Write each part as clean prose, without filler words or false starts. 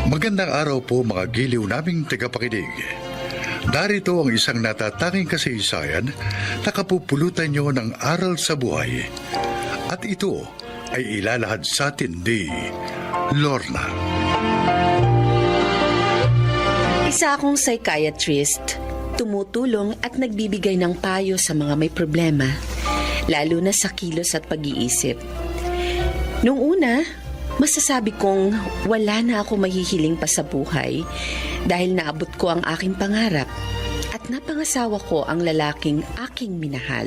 Magandang araw po mga giliw naming tagapakinig. Darito ang isang natatanging kasaysayan na kapupulutan nyo ng aral sa buhay. At ito ay ilalahad sa atin ni Lorna. Isa akong psychiatrist, tumutulong at nagbibigay ng payo sa mga may problema, lalo na sa kilos at pag-iisip. Nung una, masasabi kong wala na ako mahihiling pa sa buhay dahil naabot ko ang aking pangarap at napangasawa ko ang lalaking aking minahal.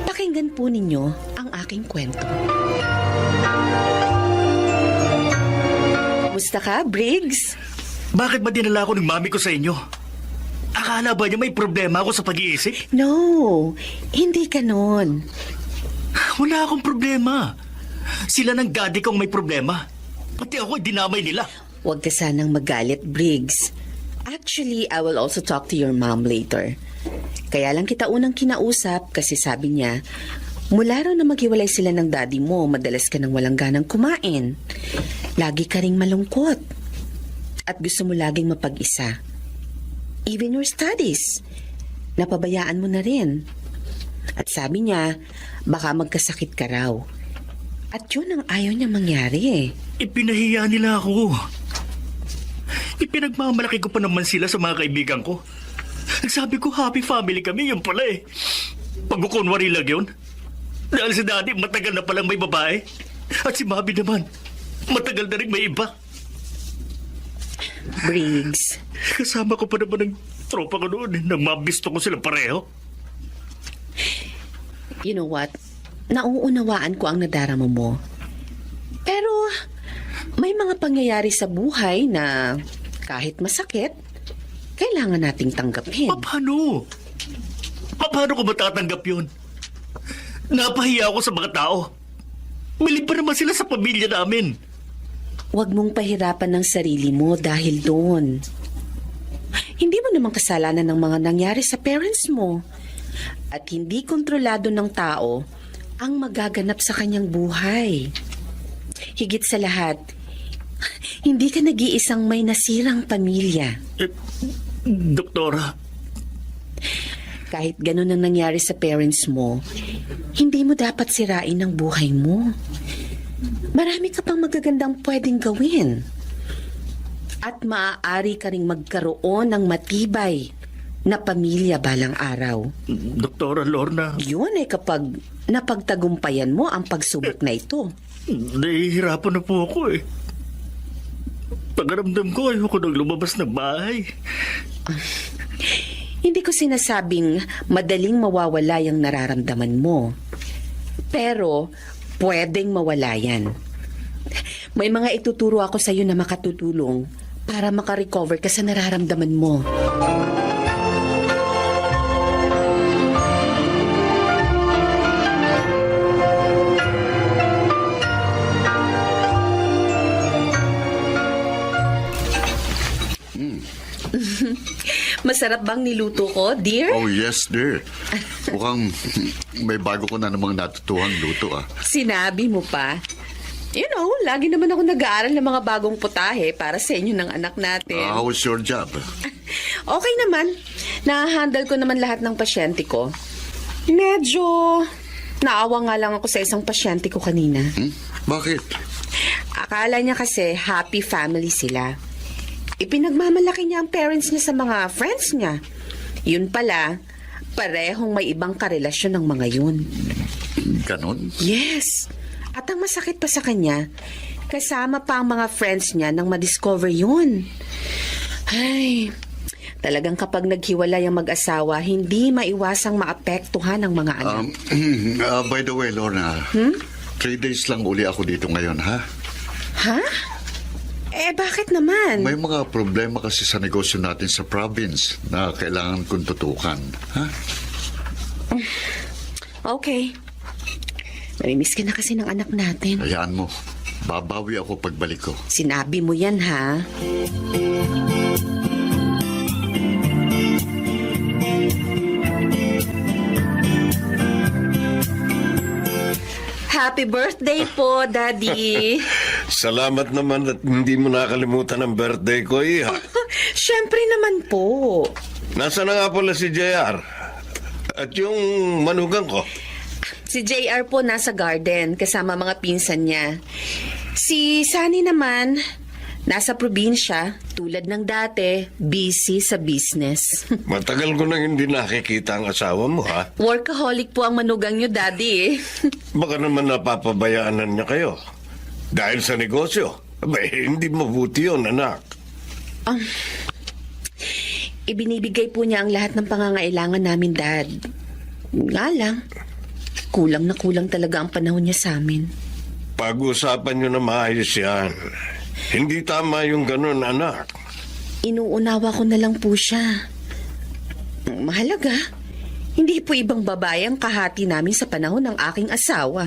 Pakinggan po ninyo ang aking kwento. Musta ka, Briggs? Bakit ba dinala ako ng mami ko sa inyo? Akala ba niya may problema ako sa pag-iisip? No, hindi ka nun. Wala akong problema. Sila ng daddy kong may problema. Pati ako dinamay nila. Huwag ka sanang magalit, Briggs. Actually, I will also talk to your mom later. Kaya lang kita unang kinausap kasi sabi niya, mula raw na maghiwalay sila ng daddy mo, madalas ka nang walang ganang kumain. Lagi ka ring malungkot. At gusto mo laging mapag-isa. Even your studies. Napabayaan mo na rin. At sabi niya, baka magkasakit ka raw. At yun ang ayaw niya mangyari. Ipinahiya nila ako. Ipinagmamalaki ko pa naman sila sa mga kaibigan ko. Nagsabi ko happy family kami, yun pala eh. Pagkukunwari lang yun. Dahil si daddy matagal na palang may babae. At si mami naman, matagal na rin may iba. Briggs. Kasama ko pa naman ng tropa ko noon. Nang mabisto ko sila pareho. You know what? Nauunawaan ko ang nadarama mo. Pero may mga pangyayari sa buhay na kahit masakit, kailangan nating tanggapin. Paano? Paano ko matatanggap yun? Napahiya ako sa mga tao. Mali pa naman sila sa pamilya namin. Huwag mong pahirapan ng sarili mo dahil doon. Hindi mo naman kasalanan ng mga nangyari sa parents mo. At hindi kontrolado ng tao ang magaganap sa kanyang buhay. Higit sa lahat, hindi ka nag-iisang may nasirang pamilya. Doktora. Kahit ganun ang nangyari sa parents mo, hindi mo dapat sirain ang buhay mo. Marami ka pang magagandang pwedeng gawin. At maaari ka ring magkaroon ng matibay na pamilya balang araw. Doktora Lorna. Yun ay kapag napagtagumpayan mo ang pagsubok na ito. Nahihirapan na po ako eh. Pagaramdam ko ayoko nang lumabas ng bahay. Hindi ko sinasabing madaling mawawala yung nararamdaman mo. Pero pwedeng mawala yan. May mga ituturo ako sa iyo na makatutulong para makarecover ka sa nararamdaman mo. Masarap bang niluto ko, dear? Oh, yes, dear. Mukhang may bago ko na namang natutuhang luto, ah. Sinabi mo pa. You know, lagi naman ako nag-aaral ng mga bagong putahe para sa inyo ng anak natin. How was your job? Okay naman. Na-handle ko naman lahat ng pasyente ko. Medyo naawa nga lang ako sa isang pasyente ko kanina. Bakit? Akala niya kasi happy family sila. Ipinagmamalaki niya ang parents niya sa mga friends niya. Yun pala, parehong may ibang karelasyon ng mga yun. Ganon? Yes. At ang masakit pa sa kanya, kasama pa ang mga friends niya nang madiscover yun. Ay, talagang kapag naghiwalay ang mag-asawa, hindi maiwasang maapektuhan ang mga anak. By the way, Lorna, 3 days lang uli ako dito ngayon, ha? Ha? Eh, bakit naman? May mga problema kasi sa negosyo natin sa province na kailangan kong tutukan, ha? Okay. Namimiss ka na kasi ng anak natin. Hayaan mo. Babawi ako pagbalik ko. Sinabi mo yan, ha? Happy birthday po, Daddy. Salamat naman at hindi mo nakalimutan ang birthday ko, Iha. Siyempre naman po. Nasaan na nga pala si JR? At yung manugang ko? Si JR po nasa garden kasama mga pinsan niya. Si Sunny naman, nasa probinsya, tulad ng dati, busy sa business. Matagal ko nang hindi nakikita ang asawa mo, ha? Workaholic po ang manugang niyo, Daddy. Baka naman napapabayaanan niya kayo. Dahil sa negosyo. Abay, hindi mabuti yun, anak. Ibinibigay po niya ang lahat ng pangangailangan namin, Dad. Nga lang, kulang na kulang talaga ang panahon niya sa amin. Pag-usapan niyo na maayos yan. Hindi tama yung ganun, anak. Inuunawa ko na lang po siya. Ang mahalaga, hindi po ibang babae ang kahati namin sa panahon ng aking asawa.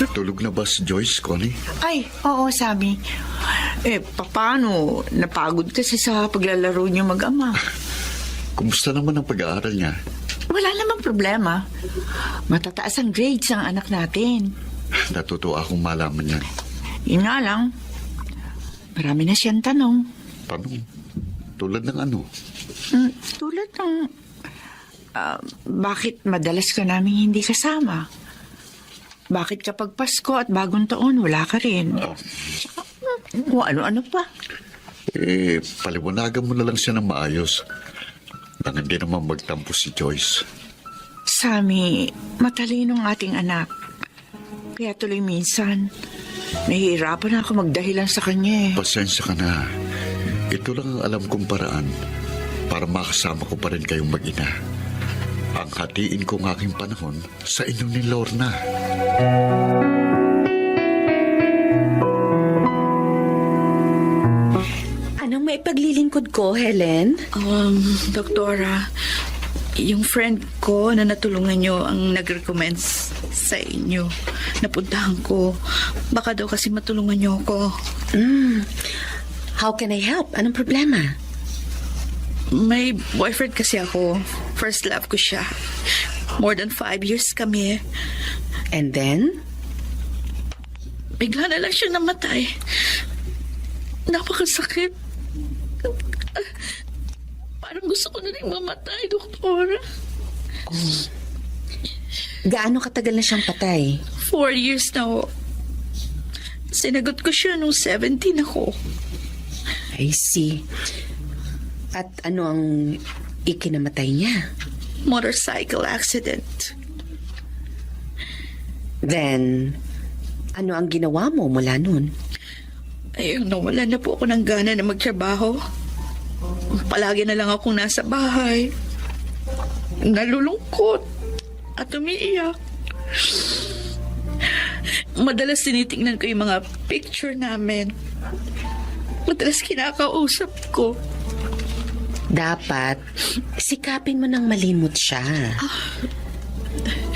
Tulog na ba si Joyce, Connie? Ay, oo, Sammy. Paano? Napagod kasi sa paglalaro niyo mag-ama. Kumusta naman ang pag-aaral niya? Wala namang problema. Matataas ang grades ng anak natin. Natutuwa akong malaman yan. Yun nga lang, marami na siyang tanong. Tanong, tulad ng ano? Tulad ng, bakit madalas ka namin hindi kasama? Bakit kapag Pasko at Bagong Taon, wala ka rin? Tsaka, kung ano-ano pa. Paliwanagan mo na lang siya ng maayos. Nang hindi naman magtampo si Joyce. Sammy, matalino ang ating anak. Kaya tuloy minsan, nahihirapan ako magdahilan sa kanya eh. Pasensya ka na. Ito lang ang alam kong paraan para makasama ko pa rin kayong mag-ina. Ang hatiin ko ng aking panahon sa inyo ni Lorna. Anong may paglilingkod ko, Helen? Doktora, yung friend ko na natulungan nyo ang nag-recommend sa inyo. Napuntahan ko. Baka daw kasi matulungan nyo ako. How can I help? Anong problema? May boyfriend kasi ako. First love ko siya. More than 5 years kami. And then? Bigla na lang siya namatay. Napakasakit. Parang gusto ko na rin mamatay, doktora. Gaano katagal na siyang patay? 4 years na ho. Sinagot ko siya nung 17 ako. I see. At ano ang ikinamatay niya? Motorcycle accident. Then, ano ang ginawa mo mula nun? Ayun, nawala na po ako ng gana na magtrabaho. Palagi na lang akong nasa bahay. Nalulungkot at umiiyak. Madalas tinitingnan ko yung mga picture namin. Madalas kinakausap ko. Dapat, sikapin mo ng malimot siya.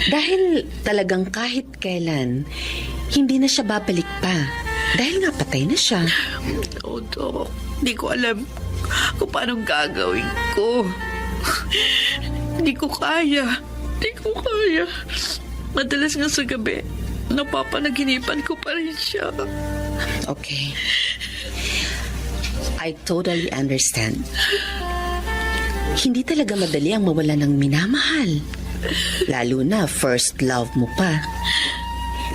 Dahil talagang kahit kailan, hindi na siya babalik pa. Dahil nga patay na siya. Todo, di ko alam kung paano gagawin ko. Di ko kaya. Madalas nga sa gabi, napapanaginipan ko pa rin siya. Okay. I totally understand. Hindi talaga madali ang mawala ng minamahal. Lalo na first love mo pa.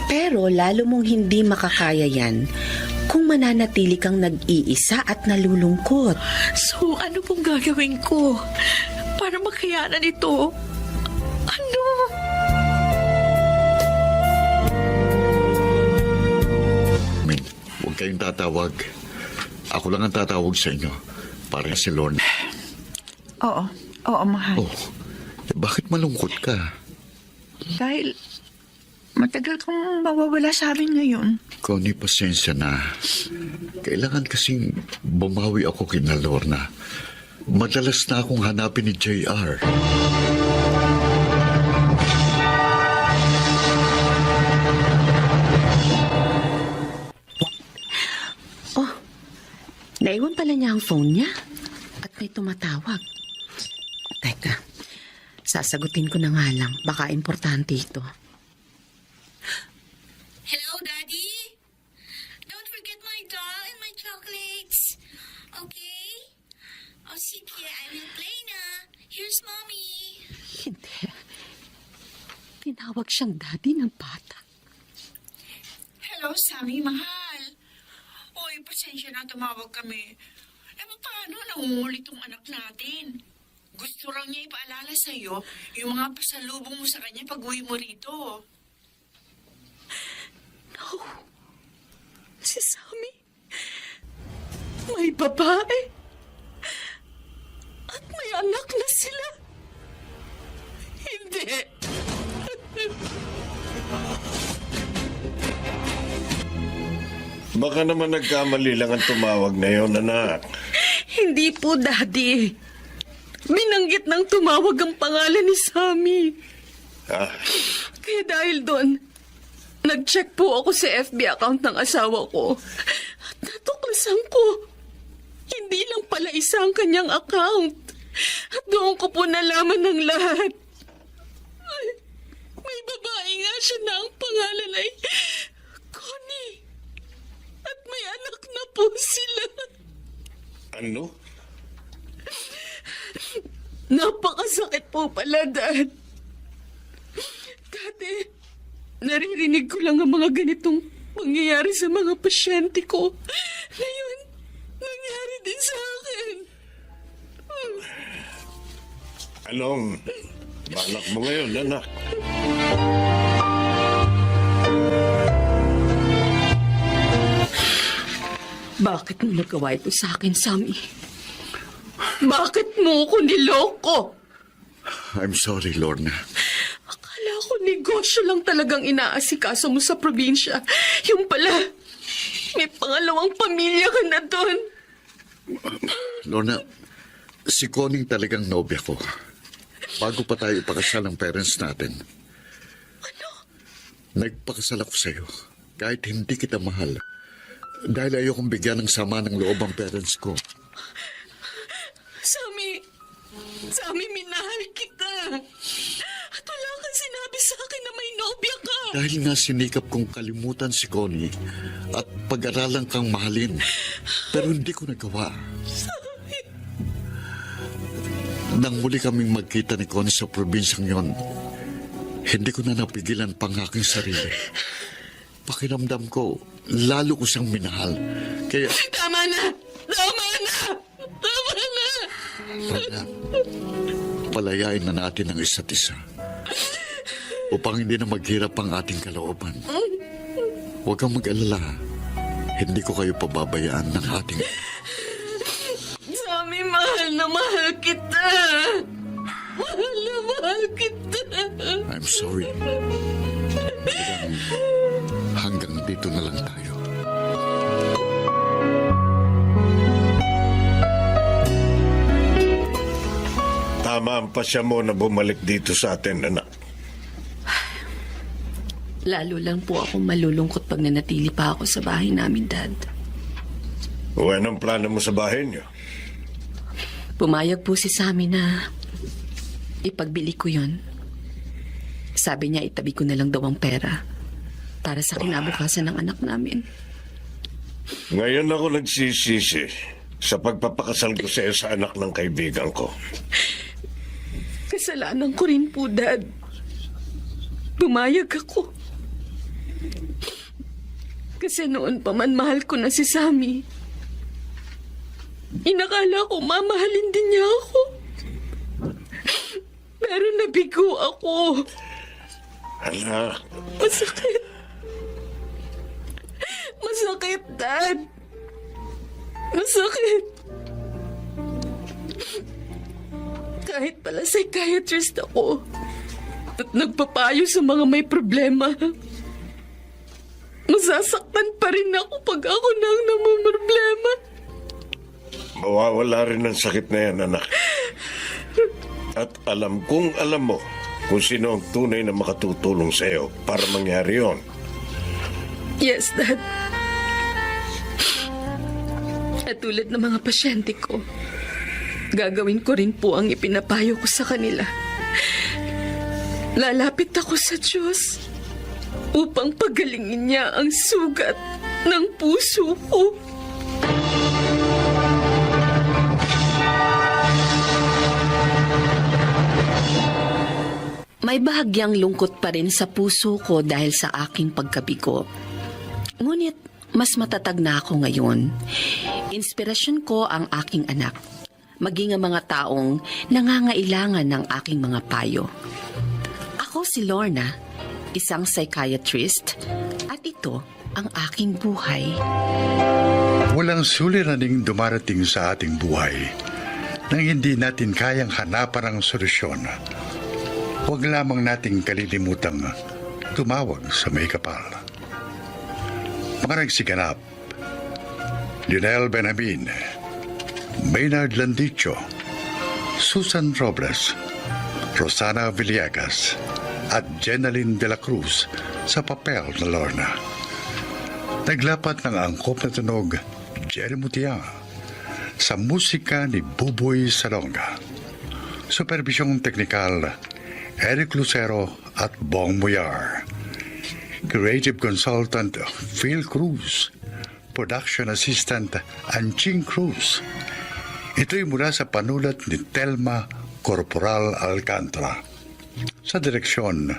Pero lalo mong hindi makakaya yan kung mananatili kang nag-iisa at nalulungkot. So, ano pong gagawin ko para makayanan ito? Ano? Min, huwag kayong tatawag. Ako lang ang tatawag sa inyo. Para si Lorna. Oo, mahal. Oh, bakit malungkot ka? Dahil matagal kang mawawala sa amin ngayon. Connie, pasensya na. Kailangan kasing bumawi ako kina Lorna. Madalas na akong hanapin ni JR. Naiwan pala niya ang phone niya. At May tumatawag. Teka, sasagutin ko na nga lang. Baka importante ito. Hello, Daddy? Don't forget my doll and my chocolates. Okay? Oh, sige, I will play na. Here's Mommy. Hindi. Tinawag siyang daddy ng bata. Hello, Sammy, mahal. Oy, pasensya na tumawag kami. Paano nangungulit tong anak natin? Gusto raw niya ipaalala sa'yo yung mga pasalubong mo sa kanya pag uwi mo rito. No. Si Sammy. May babae. At may anak na sila. Hindi. Baka naman nagkamali lang ang tumawag na yon, anak. Hindi po, Daddy. Binanggit ng tumawag ang pangalan ni Sammy. Ah, Kaya dahil doon, nag-check po ako sa FB account ng asawa ko. At natuklasan ko, hindi lang pala isa ang kanyang account. At doon ko po nalaman ng lahat. Ay, may babae nga siya na ang pangalan ay Connie. At may anak na po sila. ano? Napakasakit po pala, Dad. Dati, naririnig ko lang ang mga ganitong pangyayari sa mga pasyente ko. Ngayon, nangyari din sa akin. Anong balak mo ngayon, anak? Bakit mo nagawa ito sa akin, Sammy? Bakit mo ko niloko? I'm sorry, Lorna. Akala ko negosyo lang talagang inaasikaso mo sa probinsya. Yung pala, may pangalawang pamilya ka na doon. Lorna, si Connie talagang nobya ko. Bago pa tayo ipakasal ang parents natin. Ano? Nagpakasal ako sa'yo. Kahit hindi kita mahal. Dahil ayokong bigyan ng sama ng loob ang parents ko. Sammy, minahal kita. At wala kang sinabi sa akin na may nobya ka. Dahil nga sinikap kong kalimutan si Connie at pag-aralan kang mahalin. Pero hindi ko nagawa. Nang muli kaming magkita ni Connie sa probinsyang yon, hindi ko na napigilan pang aking sarili. Pakiramdam ko, lalo ko siyang minahal. Kaya, Tama na! Tama na! Tama na! Lorna, palayain na natin ang isa't isa upang hindi na maghirap ang ating kalooban. Huwag kang mag-alala. Hindi ko kayo pababayaan ng ating... Sammy, mahal na mahal kita. Mahal na mahal kita. I'm sorry. Hanggang dito na lang tayo. Tama ang pasya mo na bumalik dito sa atin, anak. Lalo lang po akong malulungkot pag nanatili pa ako sa bahay namin, Dad. O anong plano mo sa bahay niyo? Pumayag po si Sammy na ipagbili ko yon. Sabi niya itabi ko na lang daw ang pera para sa kinabukasan ng anak namin. Ngayon ako nagsisisi sa pagpapakasal ko sa iyo sa anak ng kaibigan ko. Kasalanan ko rin po, Dad. Pumayag ako. Kasi noon pa man mahal ko na si Sammy. Inakala ko mamahalin din niya ako. Pero nabigo ako. Anak, Masakit. Masakit, Dad. Masakit. Kahit pala psychiatrist ako at nagpapayo sa mga may problema, masasaktan pa rin ako pag ako na ang namumroblema. mawawala rin ang sakit na yan, anak. At alam mo kung sino ang tunay na makatutulong sa iyo para mangyari yon. Yes, Dad. At tulad ng mga pasyente ko, Gagawin ko rin po ang ipinapayo ko sa kanila. Lalapit ako sa Diyos upang pagalingin niya ang sugat ng puso ko. May bahagyang lungkot pa rin sa puso ko dahil sa aking pagkabigo. Ngunit mas matatag na ako ngayon. Inspirasyon ko ang aking anak, maging ang mga taong nangangailangan ng aking mga payo. Ako si Lorna, isang psychiatrist, at ito ang aking buhay. Walang suliraning dumarating sa ating buhay nang hindi natin kayang hanapan ang solusyon. Huwag lamang nating kalilimutang tumawag sa may kapal. Mga nagsiganap: Lionel Benjamin, Maynard Landicho, Susan Robles, Rosana Villegas, at Jenaline de la Cruz sa papel na Lorna. Naglapat ng angkop na tunog Jerry Mutia, sa musika ni Buboy Salonga. Supervisyong teknikal Eric Lucero at Bong Muyar. Creative Consultant Phil Cruz. Production Assistant Anching Cruz. Ito'y mula sa panulat ni Telma Corporal Alcantara. Sa direksyon,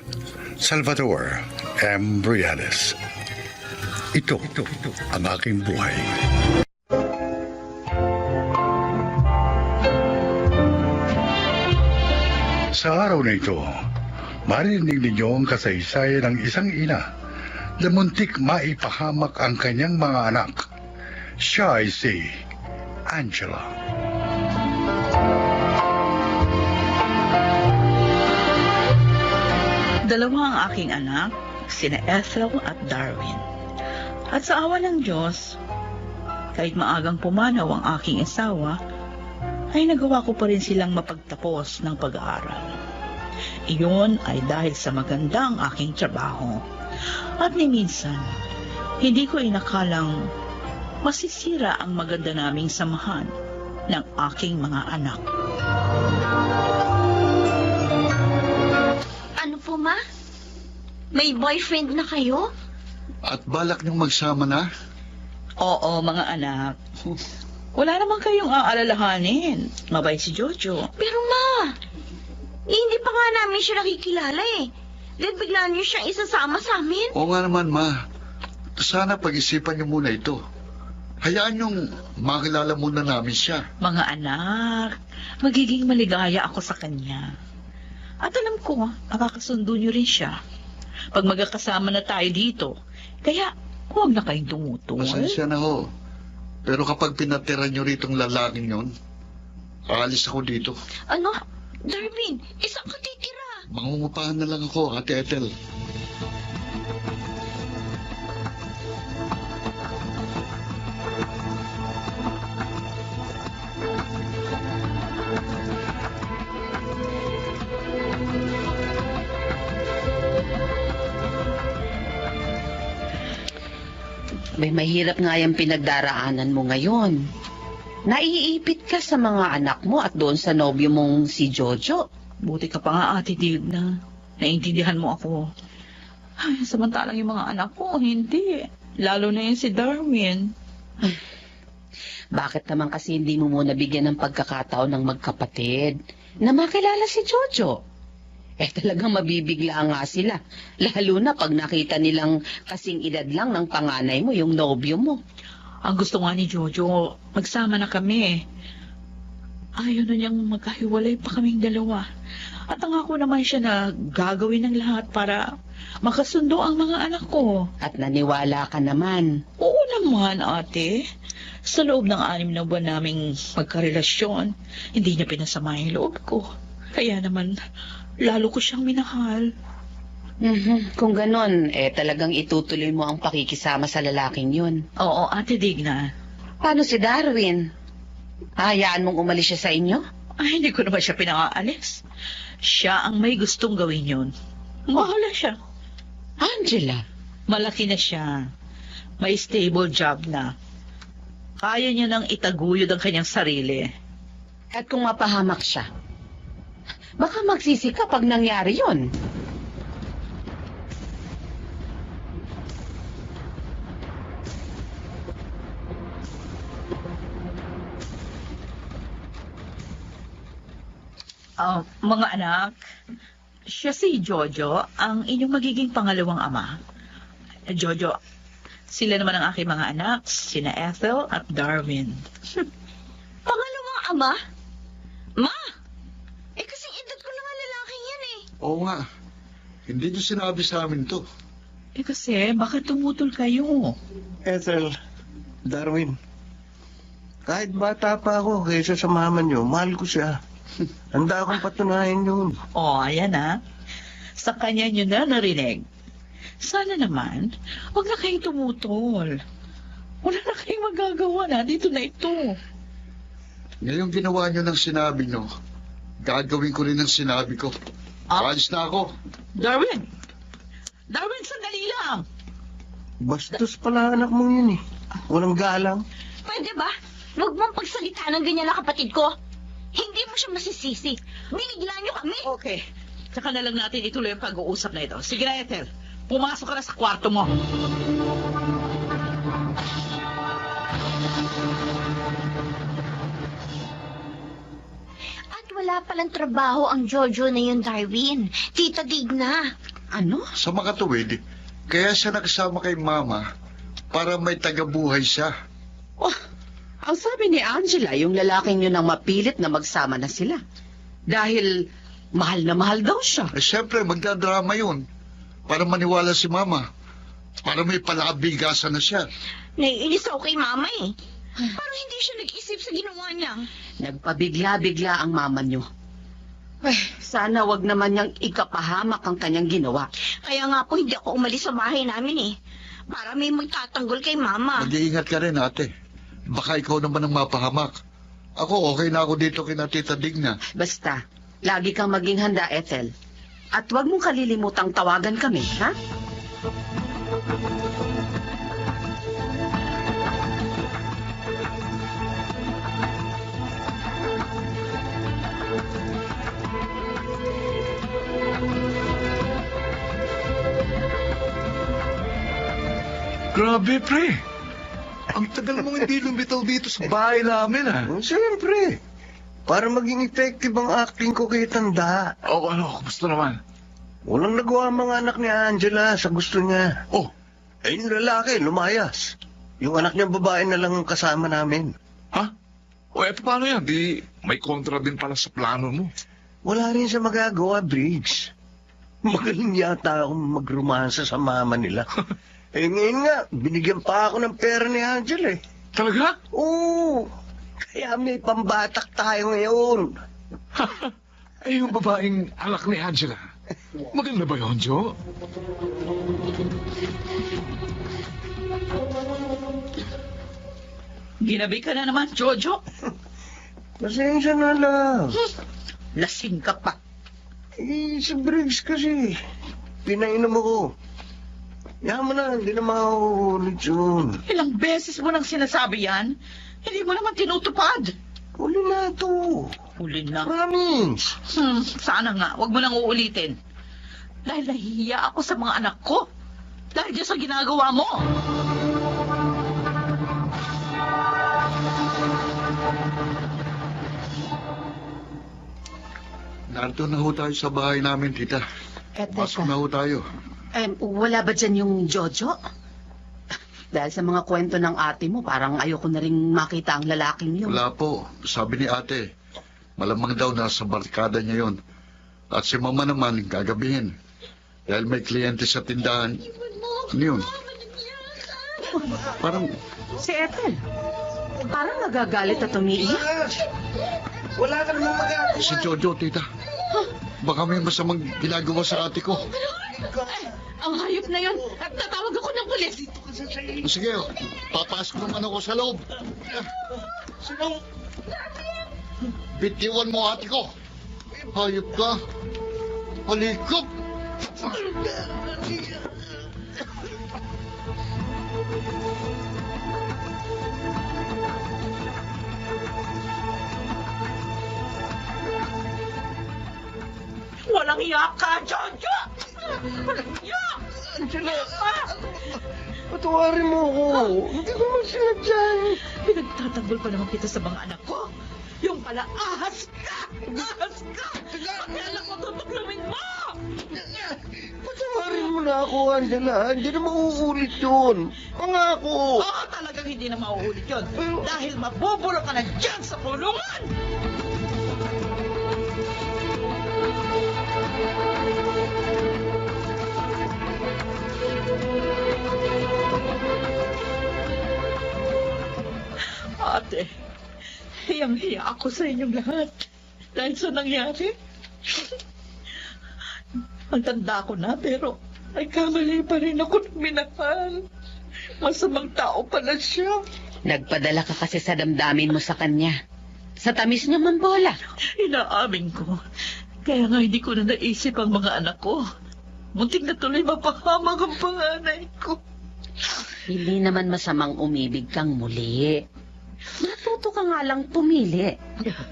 Salvador M. Briales. Ito ang aking buhay. Sa araw na ito, marinig ninyo ang kasaysayan ng isang ina na muntik maipahamak ang kanyang mga anak. Siya ay si Angela. Dalawa ang aking anak, sina Ethel at Darwin. At sa awa ng Diyos, kahit maagang pumanaw ang aking asawa, ay nagawa ko pa rin silang mapagtapos ng pag-aaral. Iyon ay dahil sa magandang aking trabaho. At ni minsan, hindi ko inakalang masisira ang maganda naming samahan ng aking mga anak. Ano po, ma? May boyfriend na kayo? At balak niyong magsama na? Oo, mga anak. Wala naman kayong aalalahanin. Mabait si Jojo. Pero ma, hindi pa nga namin siya nakikilala eh. Dahil bigla niyo siyang isasama sa amin. Oo nga naman, ma. Sana pag-isipan niyo muna ito. Hayaan niyong makilala muna namin siya. Mga anak, magiging maligaya ako sa kanya. At alam ko, makakasundo niyo rin siya. Pag magkakasama na tayo dito, kaya huwag na kayong tumutol. Pasensya na ho. Pero kapag pinatira niyo ritong lalaking yon, aalis ako dito. Ano? Darwin, isang ka titira. Mangungupahan na lang ako, Ate Ethel. May mahirap nga yung pinagdaraanan mo ngayon. Naiipit ka sa mga anak mo at doon sa nobyo mong si Jojo. Buti ka pa nga, Ate Digna. Naintindihan mo ako. Ay, samantalang yung mga anak ko, hindi. Lalo na yun si Darwin. Bakit naman kasi hindi mo muna bigyan ng pagkakataon ng magkapatid na makilala si Jojo? Talagang mabibigla nga sila. Lalo na pag nakita nilang kasing edad lang ng panganay mo, yung nobyo mo. Ang gusto nga ni Jojo, magsama na kami. Ayaw na niyang magkahiwalay pa kaming dalawa. At angako naman siya na gagawin ng lahat para makasundo ang mga anak ko. At naniwala ka naman. Oo naman, ate. Sa loob ng 6 na buwan naming magkarelasyon, hindi niya pinasama yung loob ko. Kaya naman, lalo ko siyang minahal. Kung ganon, talagang itutuloy mo ang pakikisama sa lalaking yun. Oo, Ate Digna. Paano si Darwin? Hayaan mong umalis siya sa inyo? Ay, hindi ko naman siya pinakaalis. Siya ang may gustong gawin yun. Mahala siya. Angela? Malaki na siya. May stable job na. Kaya niya nang itaguyod ang kanyang sarili. At kung mapahamak siya, baka magsisi ka pag nangyari yon. Mga anak, siya si Jojo, ang inyong magiging pangalawang ama. Jojo, sila naman ang aking mga anak, sina Ethel at Darwin. Pangalawang ama? Ma! Kasing edad ko lang ang lalaking yan eh. Oo nga. Hindi niyo sinabi sa amin to. Kasi baka tumutol kayo. Ethel, Darwin, kahit bata pa ako kaysa sa mama niyo, mahal ko siya. Handa akong patunayan yun. Ayan Sa kanya nyo na narinig. Sana naman, huwag na kayong tumutol. Wala na kayong magagawa na. Dito na ito. Ngayong ginawa niyo ng sinabi niyo, gagawin ko rin ang sinabi ko. Alis na ako. Darwin! Darwin, sandali lang! Bastos pala anak mo yun eh. Walang galang. Pwede ba? Huwag mong pagsalita ng ganyan na kapatid ko. Hindi mo siya masisisi. Biniglaan niyo kami. Okay. Tsaka na lang natin ituloy ang pag-uusap na ito. Sige na, Ethel. Pumasok ka na sa kwarto mo. At wala palang trabaho ang Jojo na yun, Darwin. Tita Digna. Ano? Sa makatuwid, kaya siya nakasama kay mama para may tagabuhay siya. Oh, ang sabi ni Angela, yung lalaking yun ang mapilit na magsama na sila. Dahil mahal na mahal daw siya. Siyempre, magdadrama yun. Para maniwala si mama. Para may palabigasan na siya. Naiinis ako kay mama eh. Parang hindi siya nag-isip sa ginawa niya. Nagpabigla-bigla ang mama niyo. Sana wag naman niyang ikapahamak ang kanyang ginawa. Kaya nga po hindi ako umalis sa bahay namin eh. Para may magtatanggol kay mama. Mag-iingat ka rin, ate. Baka ikaw naman ang mapahamak. Ako, okay na ako dito kina Tita Digna. Basta, lagi kang maging handa, Ethel. At wag mong kalilimutang tawagan kami, ha? Grabe, pre. Ang tagal mong hindi lumitaw dito sa bahay namin, ha? Siyempre. Para maging effective ang acting ko kay Tanda. Kumusta naman? Walang nagawa ang mga anak ni Angela sa gusto niya. Oh, Yung lalaki, lumayas. Yung anak niyang babae na lang ang kasama namin. ha? Eto paano yan? Di may kontra din pala sa plano mo. Wala rin siya magagawa, Briggs. Magaling yata akong magromansa sa mama nila. Ngayon nga, binigyan pa ako ng pera ni Angela eh. Talaga? Oo, kaya may pambatak tayo ngayon. Yung babaeng anak ni Angela. Maganda ba yun, Jo? Ginabi ka na naman, Jojo. Pasensya na lang. Lasing ka pa. Si Briggs kasi, pinainom ako. Yaman na, hindi na mauulit yun. Ilang beses mo nang sinasabi yan? Hindi mo naman tinutupad. Huli na ito. Huli na. Promise. Sana nga, wag mo nang uulitin. Dahil nahihiya ako sa mga anak ko. Dahil dyan sa ginagawa mo. Narito na ho tayo sa bahay namin, tita. Pasok na ho tayo. Wala ba dyan yung Jojo? Dahil sa mga kwento ng ate mo, parang ayoko na rin makita ang lalaking yun. Wala po. Sabi ni ate, malamang daw nasa barkada niya yon. At si mama naman, gagabihin. Dahil may kliyente sa tindahan. Ano yun? Parang, Si Ethel, parang nagagalit at umiiyak. Wala ka namang magagawa. si Jojo, tita. Baka may masamang ginagawa sa ate ko. Ang hayop na yun, at tatawag ako ng pulis. Sige, papasok naman ako sa loob. Bitiwan mo ate ko. Hayop ka. Halikop. Walang iya ka, Jojo! Walang iya! Angela, patawarin mo ako. Hindi ko man sinadya. Pinagtatanggol pa naman kita sa mga anak ko. Yung pala, ahas ka! Ahas ka! Pati anak mo, tutuglamin mo! Patawarin mo na ako, Angela. Hindi na mauulit yun. Pangako. Oo, talagang hindi na mauulit yun. Dahil mabubulok ka na dyan sa kulungan! Ate, hiyang-hiya ako sa inyong lahat. Dahil sa nangyari. Ang tanda ko na, pero nagkamali pa rin ako ng minahal. Masamang tao pala siya. Nagpadala ka kasi sa damdamin mo sa kanya. Sa tamis niya mambola. Inaamin ko. Kaya nga hindi ko na naisip ang mga anak ko. Muntik na tuloy mapahamak ang panganay ko. Hindi naman masamang umibig kang muli. Matuto ka nga lang pumili.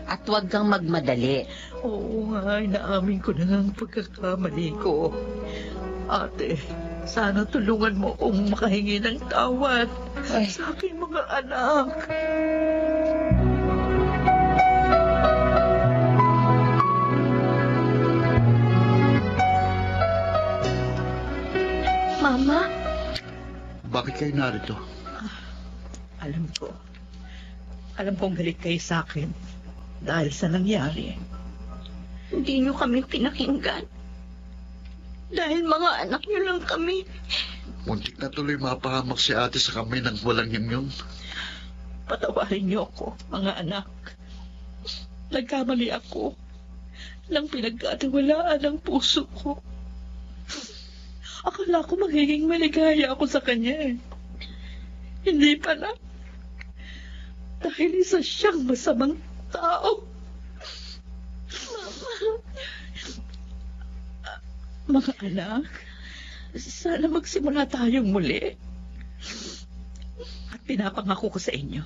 At huwag kang magmadali. Oo nga, inaamin ko na ang pagkakamali ko. Ate, sana tulungan mo kung makahingi ng tawad sa aking mga anak. Mama? Bakit kayo narito? Alam ko. Alam kong galit kayo sa akin dahil sa nangyari. Hindi niyo kami pinakinggan. Dahil mga anak niyo lang kami. Muntik na tuloy mapahamak si ate sa kamay ng walang yun. Patawarin niyo ako, mga anak. Nagkamali ako nang pinagkatiwalaan ang puso ko. Akala ko magiging maligaya ako sa kanya. Hindi pala. Dahil isa siyang masamang tao. Mga anak, sana magsimula tayong muli. At pinapangako ko sa inyo,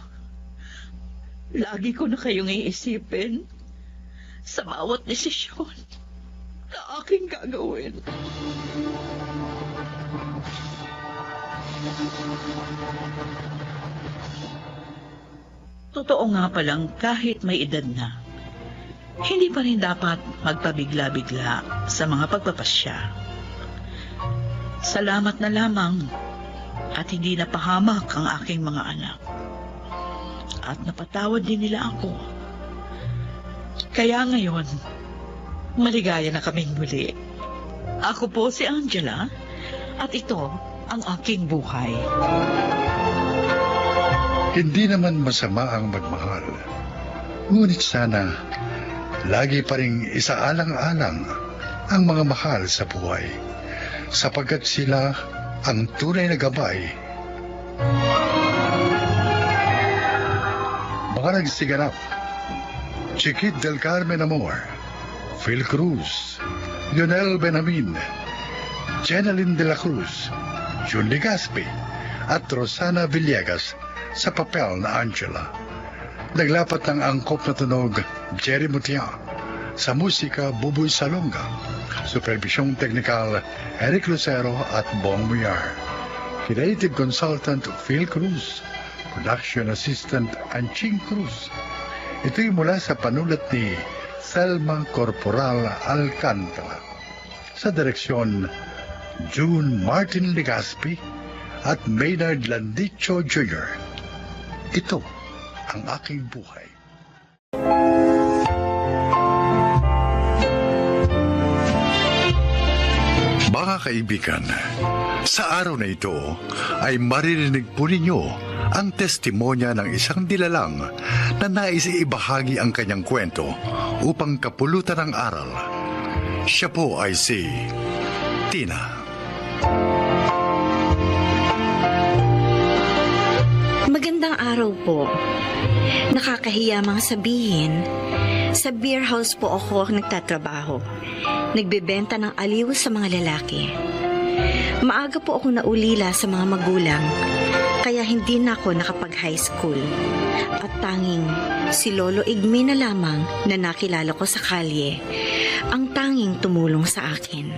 lagi ko na kayong iisipin sa bawat desisyon na aking gagawin. Totoo nga palang kahit may edad na, hindi pa rin dapat magpabigla-bigla sa mga pagpapasya. Salamat na lamang at hindi napahamak ang aking mga anak. At napatawad din nila ako. Kaya ngayon, maligaya na kaming muli. Ako po si Angela at ito ang aking buhay. Hindi naman masama ang magmahal. Ngunit sana, lagi pa ring isaalang-alang ang mga mahal sa buhay, sapagkat sila ang tunay na gabay. Mga nagsiganap: Chiquit del Carmen Amor, Phil Cruz, Lionel Benjamin, Jeneline de la Cruz, Jun Legaspi, at Rosana Villegas sa papel na Angela. Naglapat ng angkop na tunog Jerry Mutia, sa musika Buboy Salonga, supervisyong teknikal Eric Lucero at Bong Muyar, creative consultant Phil Cruz, production assistant Anching Cruz. Ito'y mula sa panulat ni Selma Corporal Alcantara, sa direksyon June Martin Legaspi at Maynard Landicho Jr. Ito ang aking buhay. Mga kaibigan, sa araw na ito ay maririnig po ninyo ang testimonya ng isang dilalang na nais ibahagi ang kanyang kwento upang kapulutan ng aral. Siya po ay si Tina. Magandang araw po. Nakakahiya mga sabihin. Sa beer house po ako nagtatrabaho. Nagbebenta ng aliw sa mga lalaki. Maaga po ako naulila sa mga magulang, kaya hindi na ako nakapag-high school. At tanging si Lolo Igmi na lamang na nakilala ko sa kalye ang tanging tumulong sa akin.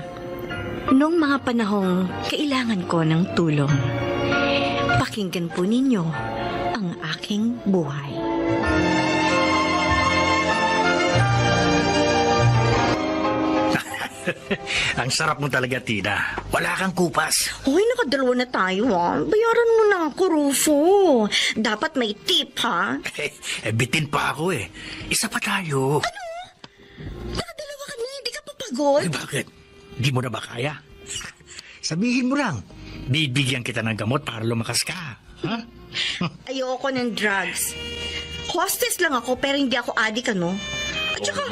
Noong mga panahong kailangan ko ng tulong. Pakinggan po ninyo ang aking buhay. Ang sarap mo talaga, Tina. Wala kang kupas. Hoy, nakadalawa na tayo Bayaran mo na ako, Rufo. Dapat may tip, ha? Bitin pa ako eh. Isa pa tayo. Nakadalawa ka na, hindi ka papagod? Bakit? Di mo na ba kaya? Sabihin mo lang. Bibigyan kita ng gamot para lumakas ka. Ha? Ayoko ng drugs. Hostess lang ako, pero hindi ako adik, ano? At saka,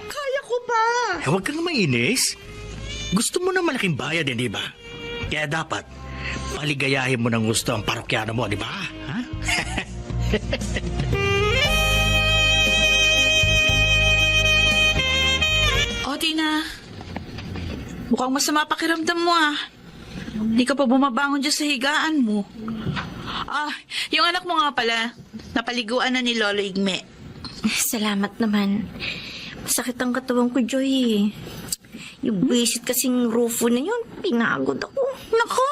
kaya ko pa. Huwag kang mainis. Gusto mo ng malaking bayad, di ba? Kaya dapat, paligayahin mo ng gusto ang parokyano mo, di ba? Ha? O, Tina. Mukhang masama pakiramdam mo Hindi ka pa bumabangon dyan sa higaan mo. Yung anak mo nga pala, napaliguan na ni Lolo Igme. Salamat naman. Masakit ang katawan ko, Joy. Yung visit kasing Rufo na yun, pinagod ako. Nako!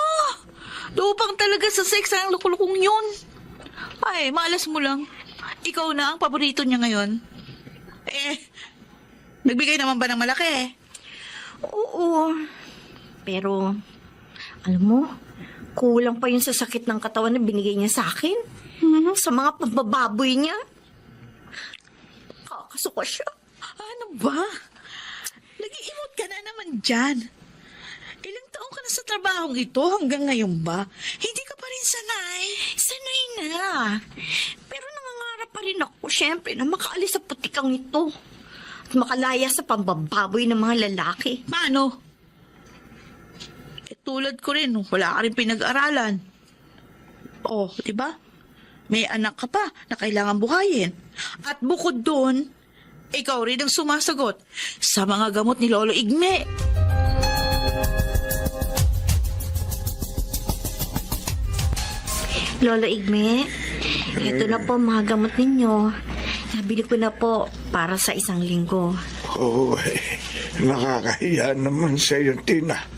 Lupang talaga sa sex ang lukulukong yun. Ay, malas mo lang. Ikaw na ang paborito niya ngayon. Nagbigay naman ba ng malaki? Oo. Pero, alam mo, kulang pa yun sa sakit ng katawan na binigay niya sa akin. Sa mga pagbababoy niya. Kakasuka siya. Ano ba? Nag-iimot ka na naman dyan. Ilang taong ka na sa trabahong ito hanggang ngayon ba? Hindi ka pa rin sanay. Sanay na. Pero nangangarap pa rin ako, syempre, na makaalis sa putikang ito. At makalaya sa pambababoy ng mga lalaki. Paano? Tulad ko rin, wala ka rin pinag-aralan. Di ba? May anak ka pa na kailangan buhayin. At bukod doon, ikaw rin ang sumasagot sa mga gamot ni Lolo Igme. Lolo Igme, ito na po mga gamot ninyo. Nabili ko na po para sa 1 linggo. Nakakahiya naman sa iyo, Tina.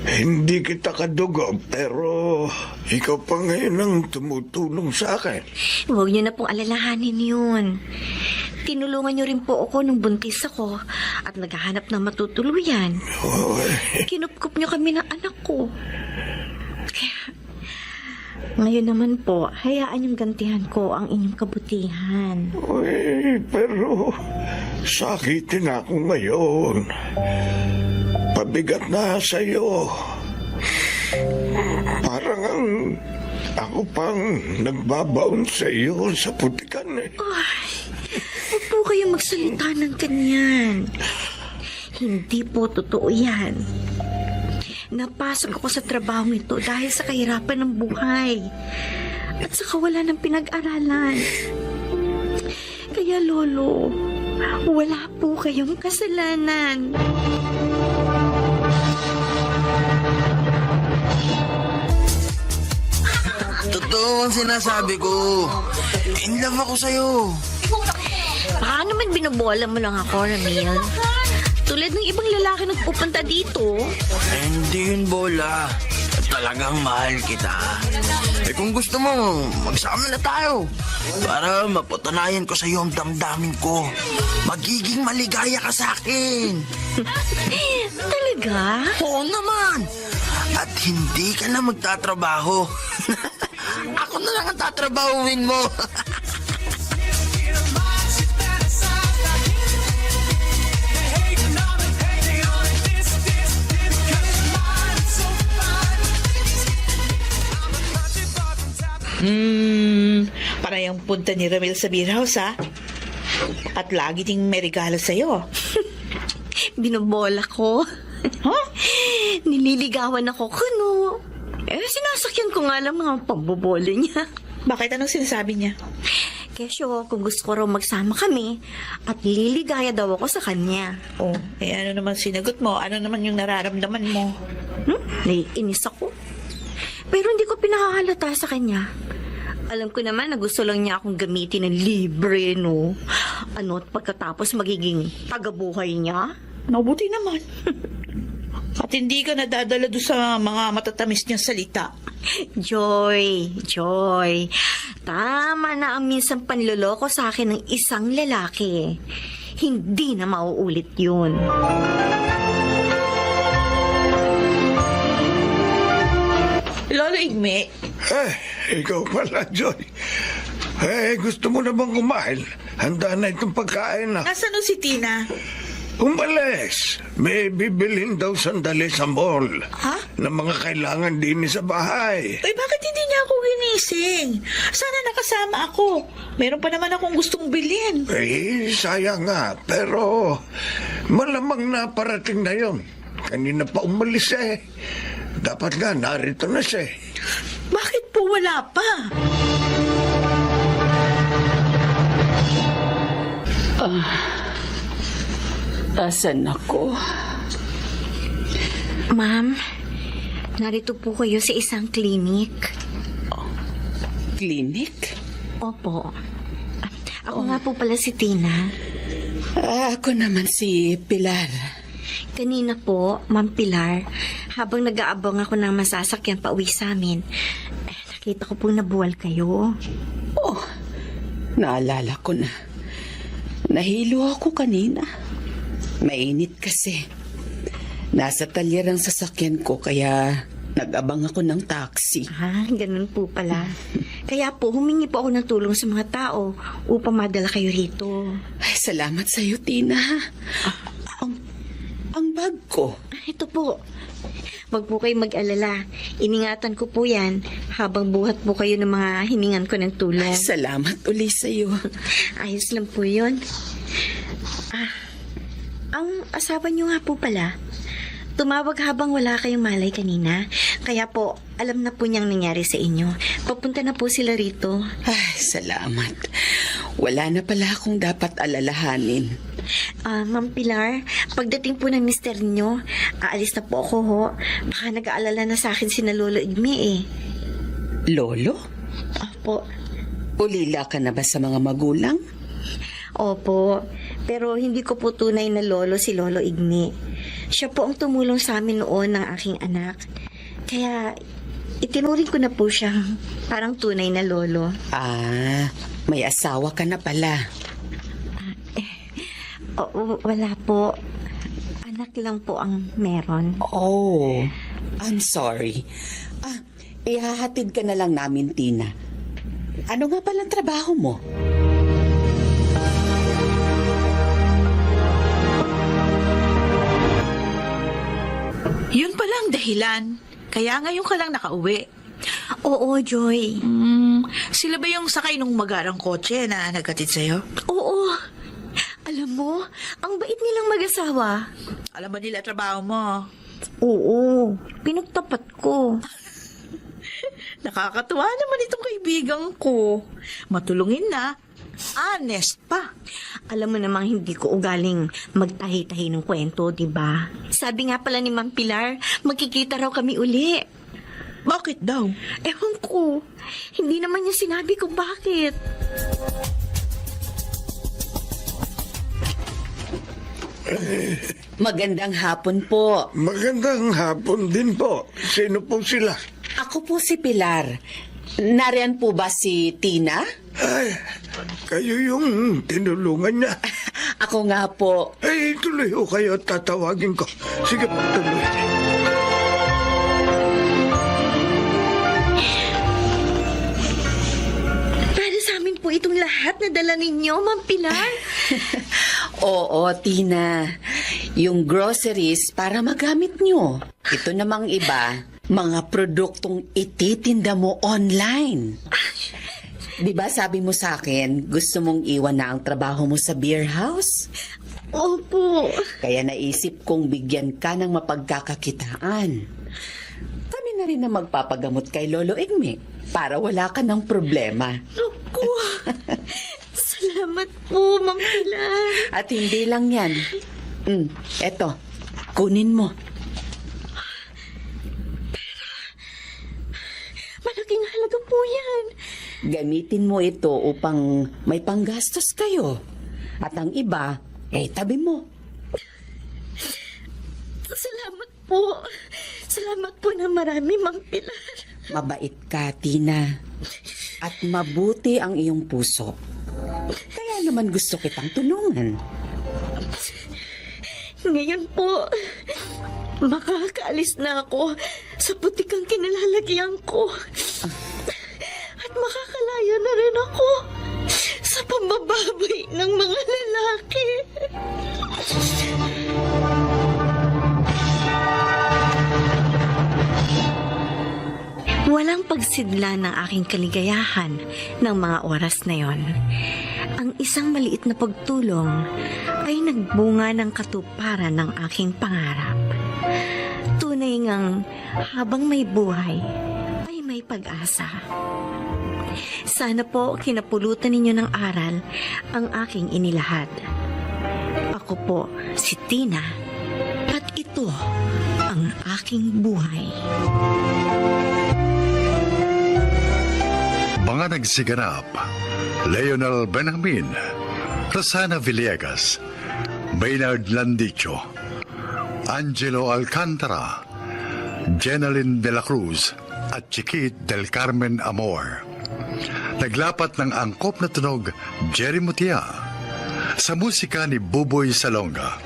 Hindi kita kadugo, pero ikaw pa ngayon ang tumutulong sa akin. Huwag niyo na pong alalahanin yun. Tinulungan niyo rin po ako nung buntis ako at naghahanap ng matutuluyan. Kinupkup niyo kami ng anak ko. Kaya, ngayon naman po, hayaan yung gantihan ko ang inyong kabutihan. Pero sakitin ako ngayon. Pabigat na sa iyo. Parang ako pang nagbabaon sa iyo sa putikan Huwag po kayong magsalita ng ganyan. Hindi po totoo yan. Napasok ako sa trabaho ito dahil sa kahirapan ng buhay. At sa kawalan ng pinag-aralan. Kaya, Lolo, wala po kayong kasalanan. Totoo ang sinasabi ko. In love ako sa'yo. Baka naman binubola mo lang ako, Ramil. Tulad ng ibang lalaki nagpupunta dito. Hindi yun bola. Talagang mahal kita. Kung gusto mo, magsama na tayo. Para mapatunayan ko sa'yo ang damdamin ko. Magiging maligaya ka sa akin. Talaga? Oo naman. At hindi ka na magtatrabaho. Ako na lang ang tatrabahuin mo. Para yung punta ni Ramil sa beer house, At lagi ding may regalo sa'yo. Binubola ko. Nililigawan ako, kuno. Sinasakyan ko nga lang mga pambobola niya. Bakit? Anong sinasabi niya? Kesyo, kung gusto ko raw magsama kami at liligaya daw ako sa kanya. Ano naman sinagot mo? Ano naman yung nararamdaman mo? Naiinis ako. Pero hindi ko pinahahalata sa kanya. Alam ko naman na gusto lang niya akong gamitin ng libre, no? Ano't pagkatapos magiging tagabuhay niya? Mabuti naman. At hindi ka nadadala doon sa mga matatamis niyang salita. Joy, tama na ang minsan panloloko sa akin ng isang lalaki. Hindi na mauulit yun. Lolo Igme, Ikaw pala, Joy. Gusto mo na bang kumain? Handa na itong pagkain na. nasaan si Tina? Umalis. May bibilhin daw sandali sa mall. Ha? Na mga kailangan din sa bahay. Ay, bakit hindi niya ako ginising? Sana nakasama ako. Meron pa naman akong gustong bilhin. Sayang nga. Pero malamang na parating na yon. Kanina pa umalis eh. Dapat nga narito na siya. Bakit po wala pa? Asan ako? Ma'am, narito po kayo sa isang klinik. Clinic? Opo. Ako nga po pala si Tina. Ako naman si Pilar. Kanina po, Ma'am Pilar, habang nag-aabang ako ng masasakyan pa uwi sa amin, nakita ko pong nabuwal kayo. Oh, naalala ko na. Nahilo ako kanina. Mainit kasi. Nasa talyer ang sasakyan ko kaya nag-abang ako ng taxi. Ganun po pala. Kaya po, humingi po ako ng tulong sa mga tao upang madala kayo rito. Ay, salamat sa iyo, Tina. Ang bag ko. Ito po. Wag po kayo mag-alala. Iningatan ko po yan habang buhat po kayo ng mga hiningan ko ng tulong. Ay, salamat uli sa iyo. Ayos lang po yun. Ang asawa niyo nga po pala, tumawag habang wala kayong malay kanina. Kaya po, alam na po niyang nangyari sa inyo. Papunta na po sila rito. Ay, salamat. Wala na pala akong dapat alalahanin. Ma'am Pilar, pagdating po ng mister niyo, aalis na po ako ho. Baka nag-aalala na sa akin si na Lolo Igme eh. Lolo? Opo. Ulila ka na ba sa mga magulang? Opo. Pero hindi ko po tunay na lolo si Lolo Igme. Siya po ang tumulong sa amin noon ng aking anak. Kaya itinuring ko na po siyang parang tunay na lolo. May asawa ka na pala. Wala po. Anak lang po ang meron. Oh, I'm sorry. Ihahatid ka na lang namin, Tina. Ano nga palang trabaho mo? Yun pala ang dahilan. Kaya ngayon ka lang nakauwi. Oo, Joy. Sila ba yung sakay nung magarang kotse na nagkatid sa'yo? Oo. Alam mo, ang bait nilang mag-asawa. Alam ba nila trabaho mo? Oo, pinagtapat ko. Nakakatuwa naman itong kaibigan ko. Matulungin na. Honest pa. Alam mo namang hindi ko ugaling magtahi-tahi ng kwento, di ba? Sabi nga pala ni Ma'am Pilar, magkikita raw kami uli. Bakit daw? Ewan ko. Hindi naman niya sinabi kung bakit. Magandang hapon po. Magandang hapon din po. Sino po sila? Ako po si Pilar. Nariyan po ba si Tina? Ay, kayo yung tinulungan niya. Ako nga po. Ay, tuloy ho kayo at tatawagin ko. Sige po, tuloy. Para sa amin po itong lahat na dala ninyo, Ma'am Pilar. Oo, Tina. Yung groceries para magamit nyo. Ito namang iba, mga produktong ititinda mo online. Di ba sabi mo sa akin, gusto mong iwan na ang trabaho mo sa beer house? Opo. Kaya naisip kong bigyan ka ng mapagkakakitaan. Kami na rin na magpapagamot kay Lolo Igme para wala ka ng problema. Naku. Salamat po, Ma'am Pilar. At hindi lang yan. Eto, kunin mo. Malaking halaga po yan. Gamitin mo ito upang may panggastos kayo. At ang iba, tabi mo. Salamat po. Salamat po na marami, Mang Pilar. Mabait ka, Tina. At mabuti ang iyong puso. Kaya naman gusto kitang tulungan. Ngayon po, makakaalis na ako sa putikang kinalalagyan ko. At makakalaya na rin ako sa pambababay ng mga lalaki. Walang pagsidla ng aking kaligayahan ng mga oras na yon. Ang isang maliit na pagtulong ay nagbunga ng katuparan ng aking pangarap. Tunay ngang habang may buhay ay may pag-asa. Sana po kinapulutan ninyo ng aral ang aking inilahad. Ako po si Tina at ito ang aking buhay. Mga nagsiganap, Leonel Benjamin, Rosana Villegas, Maynard Landicho, Angelo Alcantara, Jeneline de la Cruz at Chiquit del Carmen Amor. Naglapat ng angkop na tunog, Jerry Mutia. Sa musika ni Buboy Salonga.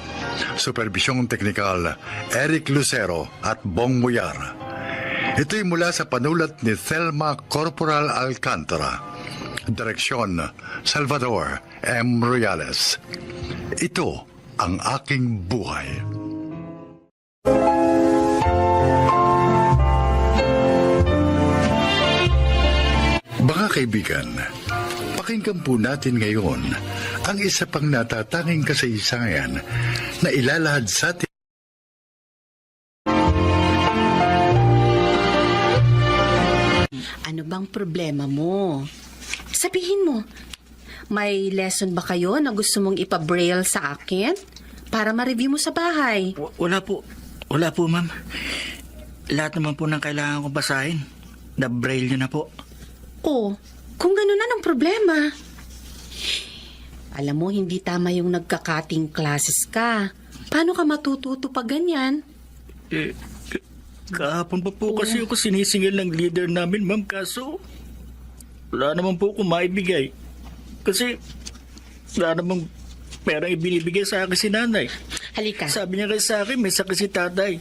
Superbisyong teknikal, Eric Lucero at Bong Muyar. Ito'y mula sa panulat ni Thelma Corporal Alcantara. Direksyon, Salvador M. Royales. Ito ang aking buhay. Mga kaibigan, pakinggan po natin ngayon ang isa pang natatanging kasaysayan na ilalahad sa atin. Ano bang problema mo? Sabihin mo, may lesson ba kayo na gusto mong ipa-braille sa akin? Para ma-review mo sa bahay. Wala po. Wala po, ma'am. Lahat naman po ng kailangan kong basahin. Na-braille nyo na po. Oh, kung gano'n na ng problema. Alam mo, hindi tama yung nagka-cutting classes ka. Paano ka matututo pag ganyan? Kahapon pa po kasi ako sinisingil ng leader namin, ma'am. Kaso, wala naman po akong maibigay. Kasi, wala namang perang ibinibigay sa akin si nanay. Halika. Sabi niya kasi sa akin, may sakit si tatay.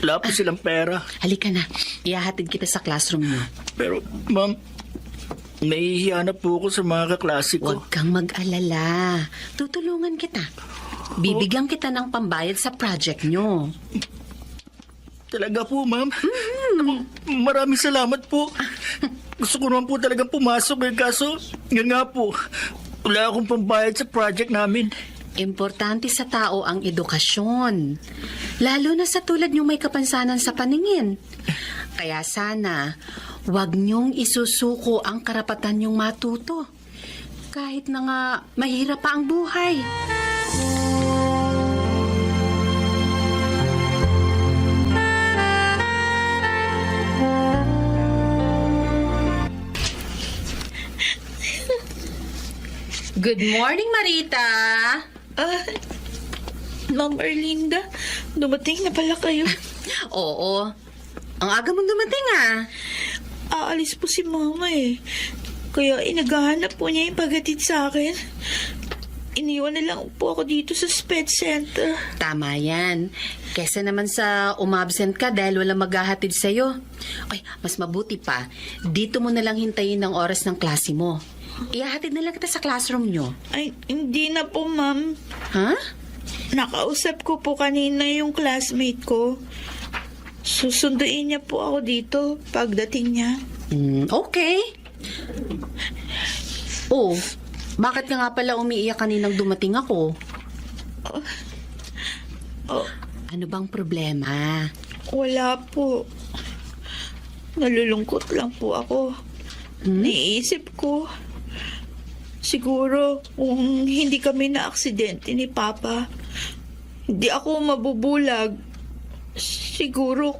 Wala po silang pera. Halika na. Ihahatid kita sa classroom mo. Pero, ma'am, nahihiya na po ako sa mga kaklase ko. Huwag kang mag-alala. Tutulungan kita. Bibigyan kita ng pambayad sa project nyo. Talaga po, ma'am. Maraming salamat po. Gusto ko naman po talagang pumasok kaso yun nga po, wala akong pambayad sa project namin. Importante sa tao ang edukasyon. Lalo na sa tulad niyong may kapansanan sa paningin. Kaya sana, huwag niyong isusuko ang karapatan niyong matuto. Kahit na nga mahirap pa ang buhay. Good morning, Marita. Ma'am Erlinda, dumating na pala kayo. Oo. Ang aga mong dumating, ah. Aalis po si Mama eh. Kaya inagahanap po niya yung paghatid sa akin. Iniwan na lang po ako dito sa SPED Center. Tama yan. Kesa naman sa umabsent ka dahil walang maghahatid sa'yo. Ay, mas mabuti pa. Dito mo na lang hintayin ang oras ng klase mo. Ihahatid na lang kita sa classroom nyo. Ay, hindi na po, Ma'am. Ha? Nakausap ko po kanina yung classmate ko. Susunduin niya po ako dito pagdating niya. Okay. Oh, bakit ka nga pala umiiyak kaninang dumating ako? Ano bang problema? Wala po. Nalulungkot lang po ako. Niisip ko, siguro kung hindi kami na aksidente ni Papa, hindi ako mabubulag. Siguro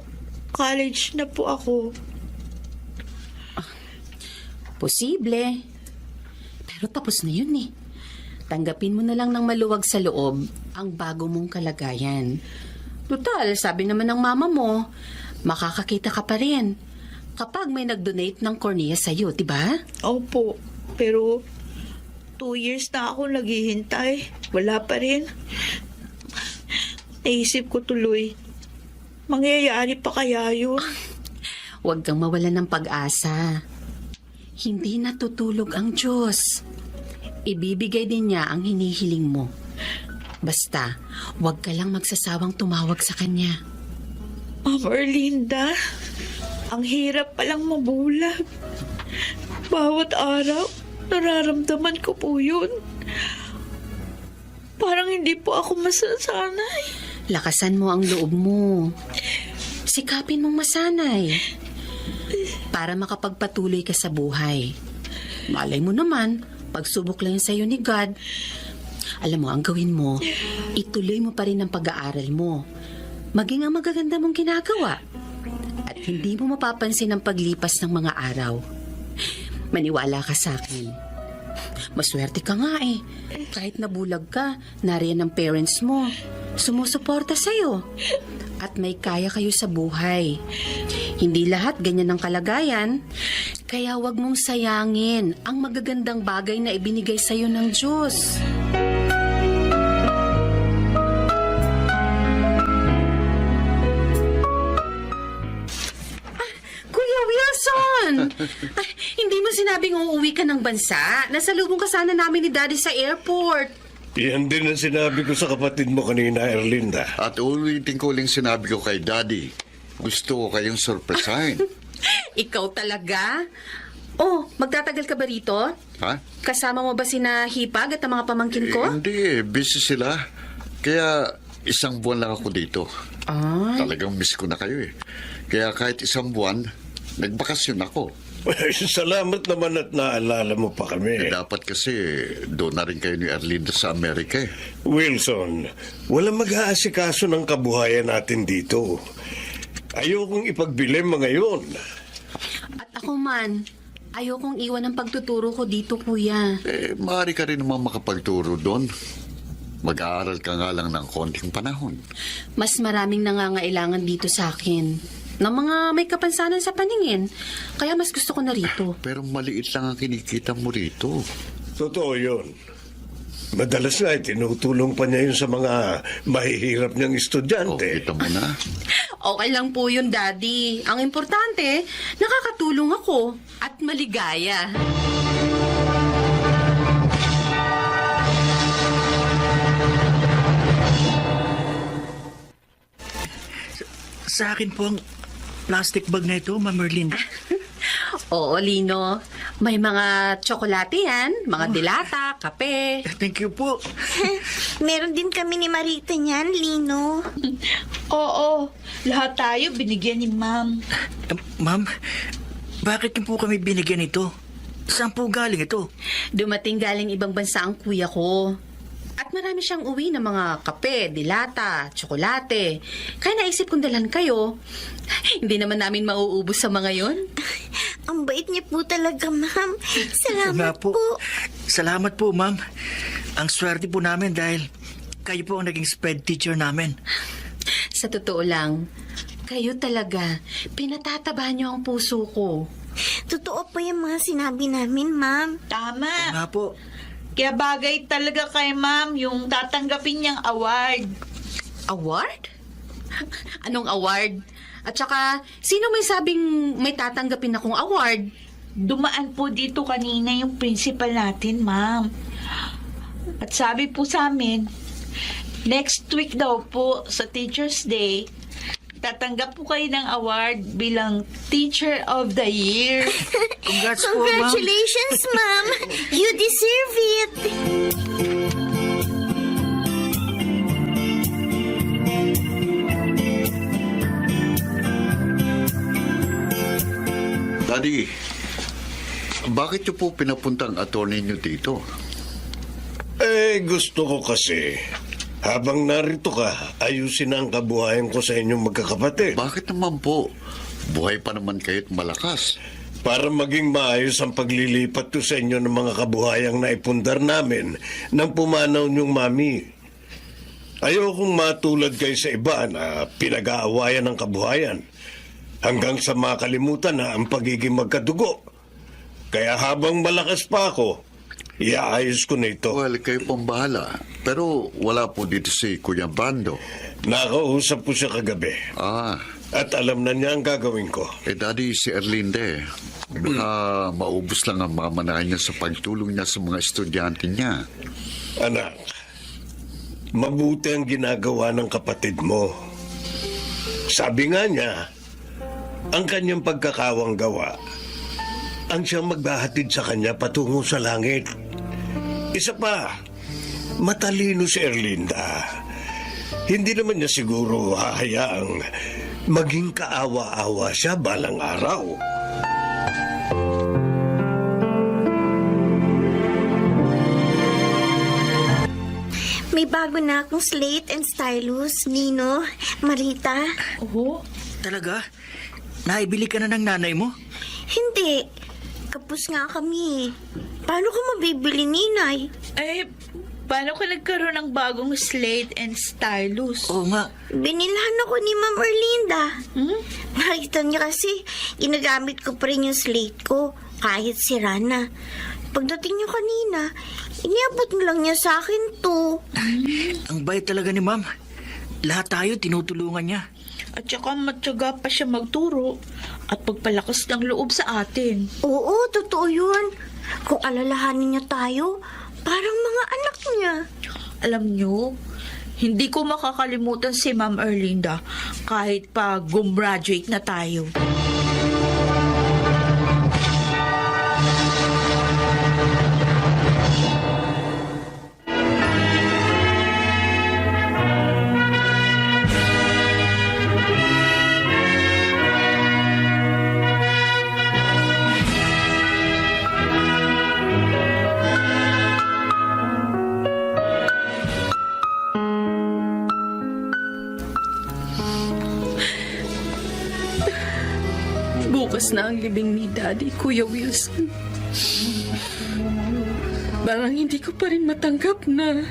college na po ako. Posible. Pero tapos na yun eh. Tanggapin mo na lang ng maluwag sa loob ang bago mong kalagayan. Total, sabi naman ng mama mo, makakakita ka pa rin kapag may nag-donate ng cornea sa'yo, di ba? Opo, pero 2 years na ako naghihintay. Wala pa rin. Naisip ko tuloy, mangyayari pa kaya yun? Huwag kang mawalan ng pag-asa. Hindi natutulog ang Diyos. Ibibigay din niya ang hinihiling mo. Basta, huwag ka lang magsasawang tumawag sa Kanya. Ma'am Erlinda, ang hirap palang mabulag. Bawat araw, nararamdaman ko po yun. Parang hindi po ako masasanay. Lakasan mo ang loob mo. Sikapin mong masanay. Para makapagpatuloy ka sa buhay. Malay mo naman, pagsubok lang yan sa'yo ni God. Alam mo, ang gawin mo, ituloy mo pa rin ang pag-aaral mo. Maging ang magaganda mong ginagawa. At hindi mo mapapansin ang paglipas ng mga araw. Maniwala ka sa akin. Maswerte ka nga eh. Kahit nabulag ka, nariyan ang parents mo. Sumusuporta sa'yo. At may kaya kayo sa buhay. Hindi lahat ganyan ang kalagayan. Kaya wag mong sayangin ang magagandang bagay na ibinigay sa'yo ng Diyos. Kuya Wilson! Ay, hindi mo sinabing uuwi ka ng bansa? Nasalubong ka sana namin ni Daddy sa airport. Yan din ang sinabi ko sa kapatid mo kanina, Erlinda. At ulitin ko uling sinabi ko kay Daddy, gusto ko kayong surpresahin. Ikaw talaga? Oh, magtatagal ka ba rito? Ha? Kasama mo ba sina Hipag at ang mga pamangkin ko? Hindi, busy sila. Kaya 1 buwan lang ako dito. Ay. Talagang miss ko na kayo eh. Kaya kahit 1 buwan, nagbakasyon ako. Salamat naman at naalala mo pa kami. Dapat kasi doon na rin kayo ni Erlinda sa Amerika eh. Wilson, walang mag-aasikaso ng kabuhayan natin dito. Ayokong ipagbilim mga yun. At ako man, ayokong iwan ang pagtuturo ko dito, kuya. Maaari ka rin naman makapagturo doon. Mag-aaral ka nga lang ng konting panahon. Mas maraming nangangailangan dito sa akin. Ng mga may kapansanan sa paningin. Kaya mas gusto ko na rito. Pero maliit lang ang kinikita mo rito. Totoo yun. Madalas nga, tinutulong pa niya yun sa mga mahihirap niyang estudyante. Kita mo na. Okay lang po yun, Daddy. Ang importante, nakakatulong ako at maligaya. Sa akin po ang plastic bag na ito, Ma'am Erlinda. Oo, Lino. May mga tsokolate yan, mga dilata, kape. Thank you po. Meron din kami ni Marita niyan, Lino. Oo, lahat tayo binigyan ni Ma'am. Ma'am, bakit niyo po kami binigyan ito? Saan po galing ito? Dumating galing ibang bansa ang kuya ko. At marami siyang uwi ng mga kape, dilata, tsokolate. Kaya naisip kong dalhan kayo. Hindi naman namin mauubos sa mga yon. Ang bait niya po talaga, Ma'am. Salamat po. Salamat po, Ma'am. Ang swerte po namin dahil kayo po ang naging sped teacher namin. Sa totoo lang, kayo talaga, pinatataba niyo ang puso ko. Totoo po yung mga sinabi namin, Ma'am. Tama. Nga po. Kaya bagay talaga kay Ma'am yung tatanggapin niyang award. Award? Anong award? At saka, sino may sabing may tatanggapin akong award? Dumaan po dito kanina yung principal natin, Ma'am. At sabi po sa amin, next week daw po sa Teacher's Day, tatanggap po kayo ng award bilang Teacher of the Year. Congrats po, Ma'am. Congratulations, Ma'am. You deserve it. Daddy, bakit niyo po pinapunta ang attorney niyo dito? Gusto ko kasi, habang narito ka, ayusin ang kabuhayan ko sa inyong magkakapatid. Bakit naman po? Buhay pa naman kayo't malakas. Para maging maayos ang paglilipat to sa inyo ng mga kabuhayang naipundar namin nang pumanaw niyong mami. Ayokong matulad kayo sa iba na pinag-aawayan ng kabuhayan hanggang sa makalimutan na ang pagiging magkadugo. Kaya habang malakas pa ako, iaayos ko na ito. Well, kayo pong bahala. Pero wala po dito si Kuya Brando. Nakausap po siya kagabi. At alam na niya ang gagawin ko. Daddy, si Erlinde, baka maubos lang ang mamanahan niya sa pagtulong niya sa mga estudyante niya. Anak, mabuti ang ginagawa ng kapatid mo. Sabi nga niya, ang kanyang pagkakawang gawa, ang siyang magbahatid sa kanya patungo sa langit. Isa pa, matalino si Erlinda. Hindi naman niya siguro hahayaang maging kaawa-awa siya balang araw. May bago na akong slate and stylus, Nino, Marita. Oo? Talaga? Naibili ka na ng nanay mo? Hindi. Kapos nga kami. Paano ko mabibili, Ninay? Eh, paano ka nagkaroon ng bagong slate and stylus? Oo nga. Binilhan ako ni Ma'am Erlinda. Nakita niya kasi, ginagamit ko pa rin yung slate ko, kahit sira na. Pagdating niyo kanina, iniabot mo lang niya sa akin to. Ang bait talaga ni ma'am. Lahat tayo tinutulungan niya. At saka matyaga pa siya magturo at pagpalakas ng loob sa atin. Oo, totoo yun. Kung alalahanin niya tayo, parang mga anak niya. Alam niyo, hindi ko makakalimutan si Ma'am Erlinda kahit pa gumraduate na tayo. Bukas na ang libing ni Daddy, Kuya Wilson. Parang hindi ko pa rin matanggap na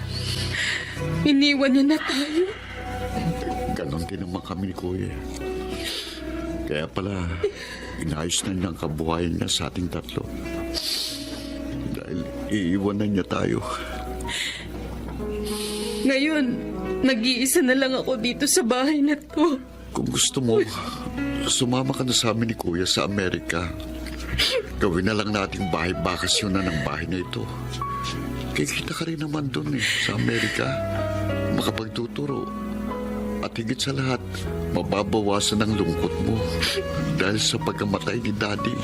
iniwan niya na tayo. Ganon din naman kami ni Kuya. Kaya pala, inayos na niya ang kabuhayan niya sa ating tatlo. Dahil iiwanan niya tayo. Ngayon, nag-iisa na lang ako dito sa bahay na to. Kung gusto mo, sumama ka na sa amin ni Kuya sa Amerika. Gawin na lang nating bahay bakasyonan ng bahay na ito. Kikita ka rin naman doon sa Amerika. Makapagtuturo. At higit sa lahat, mababawasan ang lungkot mo dahil sa pagkamatay ni Daddy.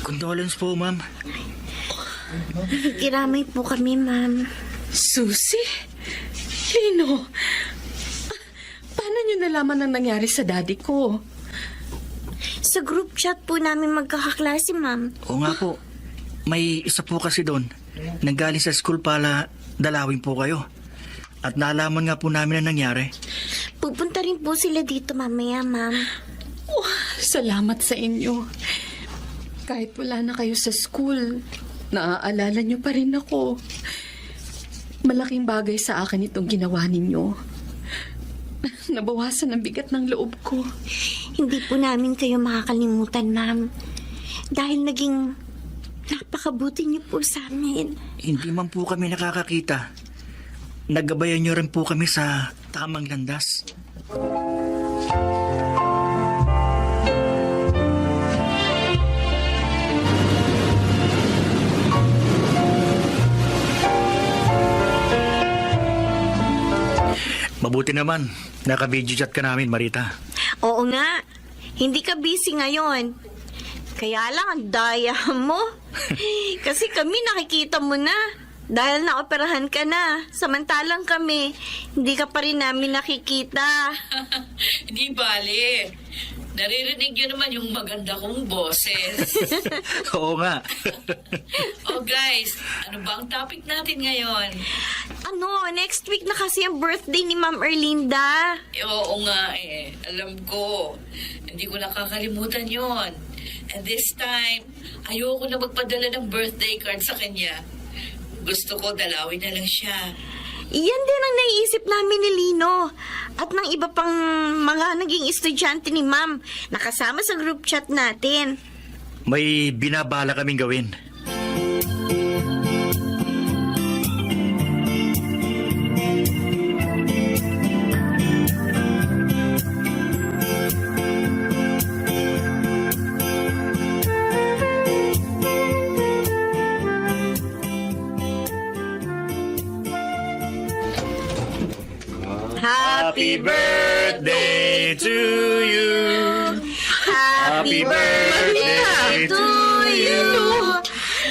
Condolence po, ma'am. Kiramay po kami, Ma'am. Susie? Lino? Paano niyo nalaman ang nangyari sa daddy ko? Sa group chat po namin magkakaklase, Ma'am. Oo nga po. May isa po kasi doon. Nanggaling sa school para dalawin po kayo. At nalaman nga po namin ang nangyari. Pupunta rin po sila dito mamaya, Ma'am. Oh, salamat sa inyo. Kahit wala na kayo sa school, naaalala niyo pa rin ako. Malaking bagay sa akin itong ginawa ninyo. Nabawasan ang bigat ng loob ko. Hindi po namin kayo makakalimutan, Ma'am. Dahil naging napakabuti niyo po sa amin. Hindi man po kami nakakakita. Nagabayan niyo rin po kami sa tamang landas. Mabuti naman, naka-video chat ka namin, Marita. Oo nga. Hindi ka busy ngayon. Kaya lang ang daya mo. Kasi kami nakikita mo na. Dahil naoperahan ka na. Samantalang kami, hindi ka pa rin namin nakikita. Di bale. Naririnig niyo naman yung maganda kong boses. Oo nga. Oh guys, ano ba ang topic natin ngayon? Next week na kasi ang birthday ni Ma'am Erlinda. Oo nga eh, alam ko. Hindi ko nakakalimutan yon. And this time, ayoko na magpadala ng birthday card sa kanya. Gusto ko dalawin na lang siya. Iyan din ang naiisip namin ni Lino. At ng iba pang mga naging estudyante ni Ma'am nakasama sa group chat natin. May binabala kaming gawin. Happy birthday to you. Happy birthday to you.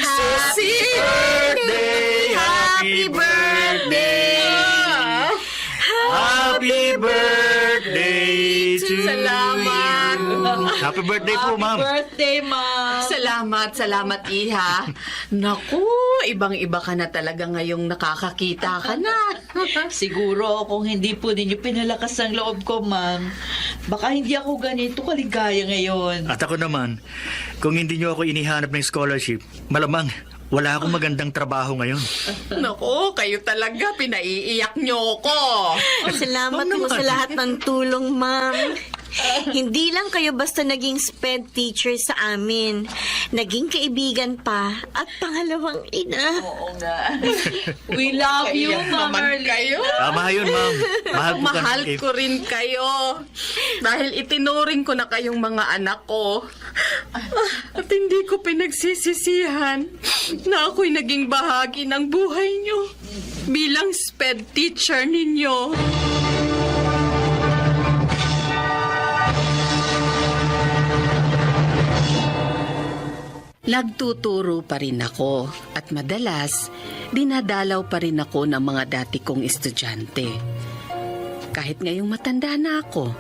Happy birthday. Happy birthday. Happy birthday to Salamat. Happy birthday po, ma'am. Birthday, Ma'am. Salamat, Iha. Naku, ibang-iba ka na talaga ngayong nakakakita ka na. Siguro kung hindi po ninyo pinalakas ang loob ko, Ma'am, baka hindi ako ganito kaligaya ngayon. At ako naman, kung hindi niyo ako inihanap ng scholarship, malamang wala akong magandang trabaho ngayon. Naku, kayo talaga, pinaiiyak niyo ko. Salamat po sa lahat ng tulong, Ma'am. Hindi lang kayo basta naging sped teacher sa amin. Naging kaibigan pa at pangalawang ina. Oo nga. We love you, Ma'am kayo. Tama yun, ma'am. Mahal ko rin kayo. Dahil itinuring ko na kayong mga anak ko. At hindi ko pinagsisisihan na ako'y naging bahagi ng buhay niyo bilang sped teacher ninyo. Nagtuturo pa rin ako at madalas dinadalaw pa rin ako ng mga dati kong estudyante. Kahit ngayong matanda na ako,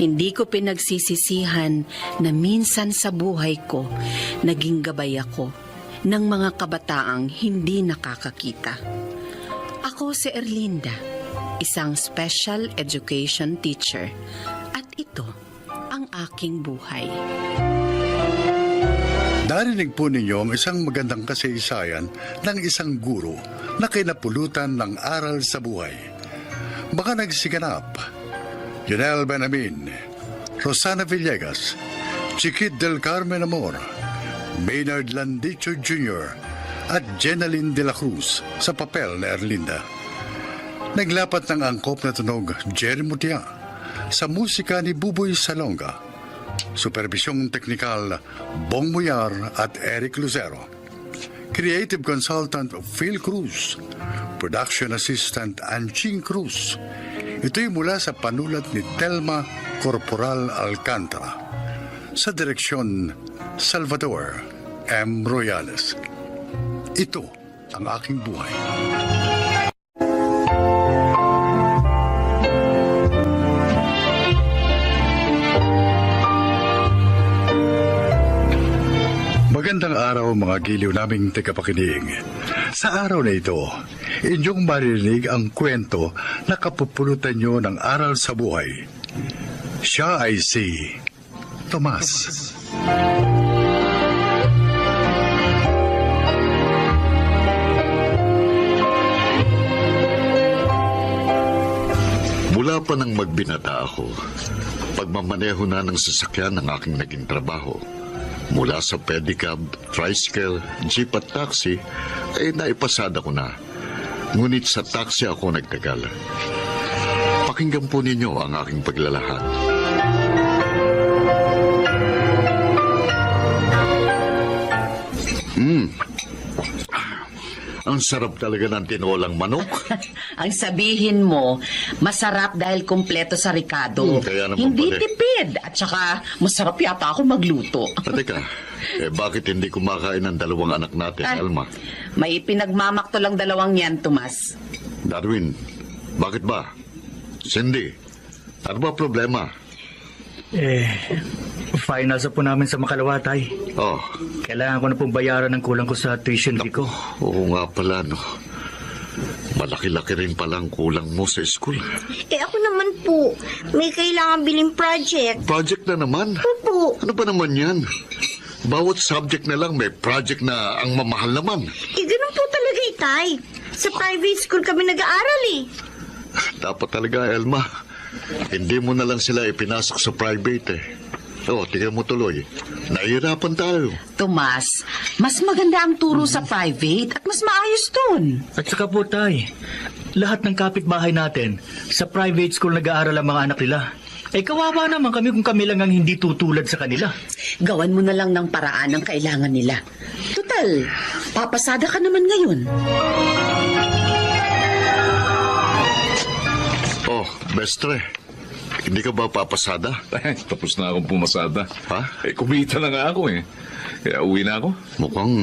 hindi ko pinagsisisihan na minsan sa buhay ko naging gabay ako ng mga kabataang hindi nakakakita. Ako si Erlinda, isang special education teacher, at ito ang aking buhay. Narinig po ninyo ang isang magandang kasaysayan ng isang guro na kinapulutan ng aral sa buhay. Baka nagsiganap, Yunel Benamin, Rosana Villegas, Chiquit del Carmen Amor, Maynard Landicho Jr. at Jenaline de la Cruz sa papel na Erlinda. Naglapat ng angkop na tunog Jerry Mutia sa musika ni Buboy Salonga. Supervisyong teknikal Bong Muyar at Eric Lucero. Creative Consultant Phil Cruz. Production Assistant Anching Cruz. Ito'y mula sa panulat ni Telma Corporal Alcantara. Sa direksyon Salvador M. Royales. Ito ang aking buhay. Magandang araw mga giliw naming tagapakinig. Sa araw na ito, inyong maririnig ang kwento na kapupulutan nyo ng aral sa buhay. Siya ay si Tomas. Mula pa nang magbinata ako, pagmamaneho na ng sasakyan ng aking naging trabaho. Mula sa pedicab, tricycle, jeep at taxi, ay naipasada ko na. Ngunit sa taxi ako nagtagal. Pakinggan po ninyo ang aking paglalahad. Ang sarap talaga ng tinolang manok. Ang sabihin mo, masarap dahil kumpleto sa Ricardo. Kaya naman Hindi pala. tipid. At saka, masarap yata ako magluto. Teka, bakit hindi kumakain ng dalawang anak natin, Alma? May pinagmamakto lang dalawang yan, Tomas. Darwin, bakit ba? Cindy, ano ba problema? Finals po namin sa Makalawatay. Oh, Kailangan ko na pong bayaran ng kulang ko sa tuition fee ko. oo nga pala, no. Malaki-laki rin palang kulang mo sa school. Ako naman po, may kailangan biling project. Project na naman? Opo. Ano ba naman yan? Bawat subject na lang may project na ang mamahal naman. Ganun po talaga, Itay. Sa private school kami nag-aaral eh. Dapat talaga, Elma. Hindi mo na lang sila ipinasok sa private eh. Oo, tingnan mo tuloy. Nahihirapan tayo. Tomas, mas maganda ang turo sa private at mas maayos dun. At saka po, Tay, lahat ng kapitbahay natin sa private school nag-aaral ang mga anak nila. Kawawa naman kami kung kami lang ang hindi tutulad sa kanila. Gawan mo na lang ng paraan ang kailangan nila. Total, papasada ka naman ngayon. Oh, Bestre. Hindi ka ba papasada? Tapos na akong pumasada. Ha? Kumita na nga ako eh. Kaya uwi na ako. Mukhang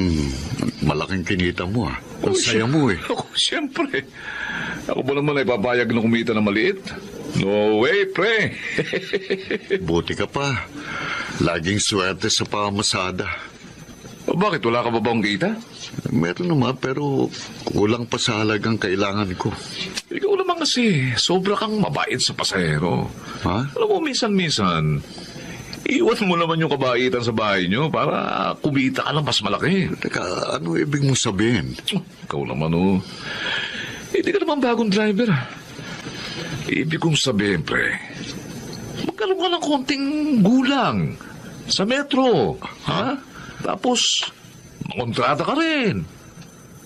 malaking kinita mo ah. Ang saya mo eh. Ako, siyempre. Ako ba naman ay papayag na kumita na maliit? No way, pre. Buti ka pa. Laging swerte sa pamasada. Bakit? Wala ka ba bang kita? Meron naman pero kulang pa sa halagang kailangan ko. Ikaw naman kasi, sobra kang mabait sa pasahero. Ha? Alam mo, minsan-minsan, iwan mo naman yung kabaitan sa bahay nyo para kumita ka ng mas malaki. Teka, ano ibig mong sabihin? Ikaw naman, oh. Hindi ka naman bagong driver. Ibig kong sabihin, pre, magkaroon ka ng konting gulang sa metro. Ha? Tapos, makontrata ka rin.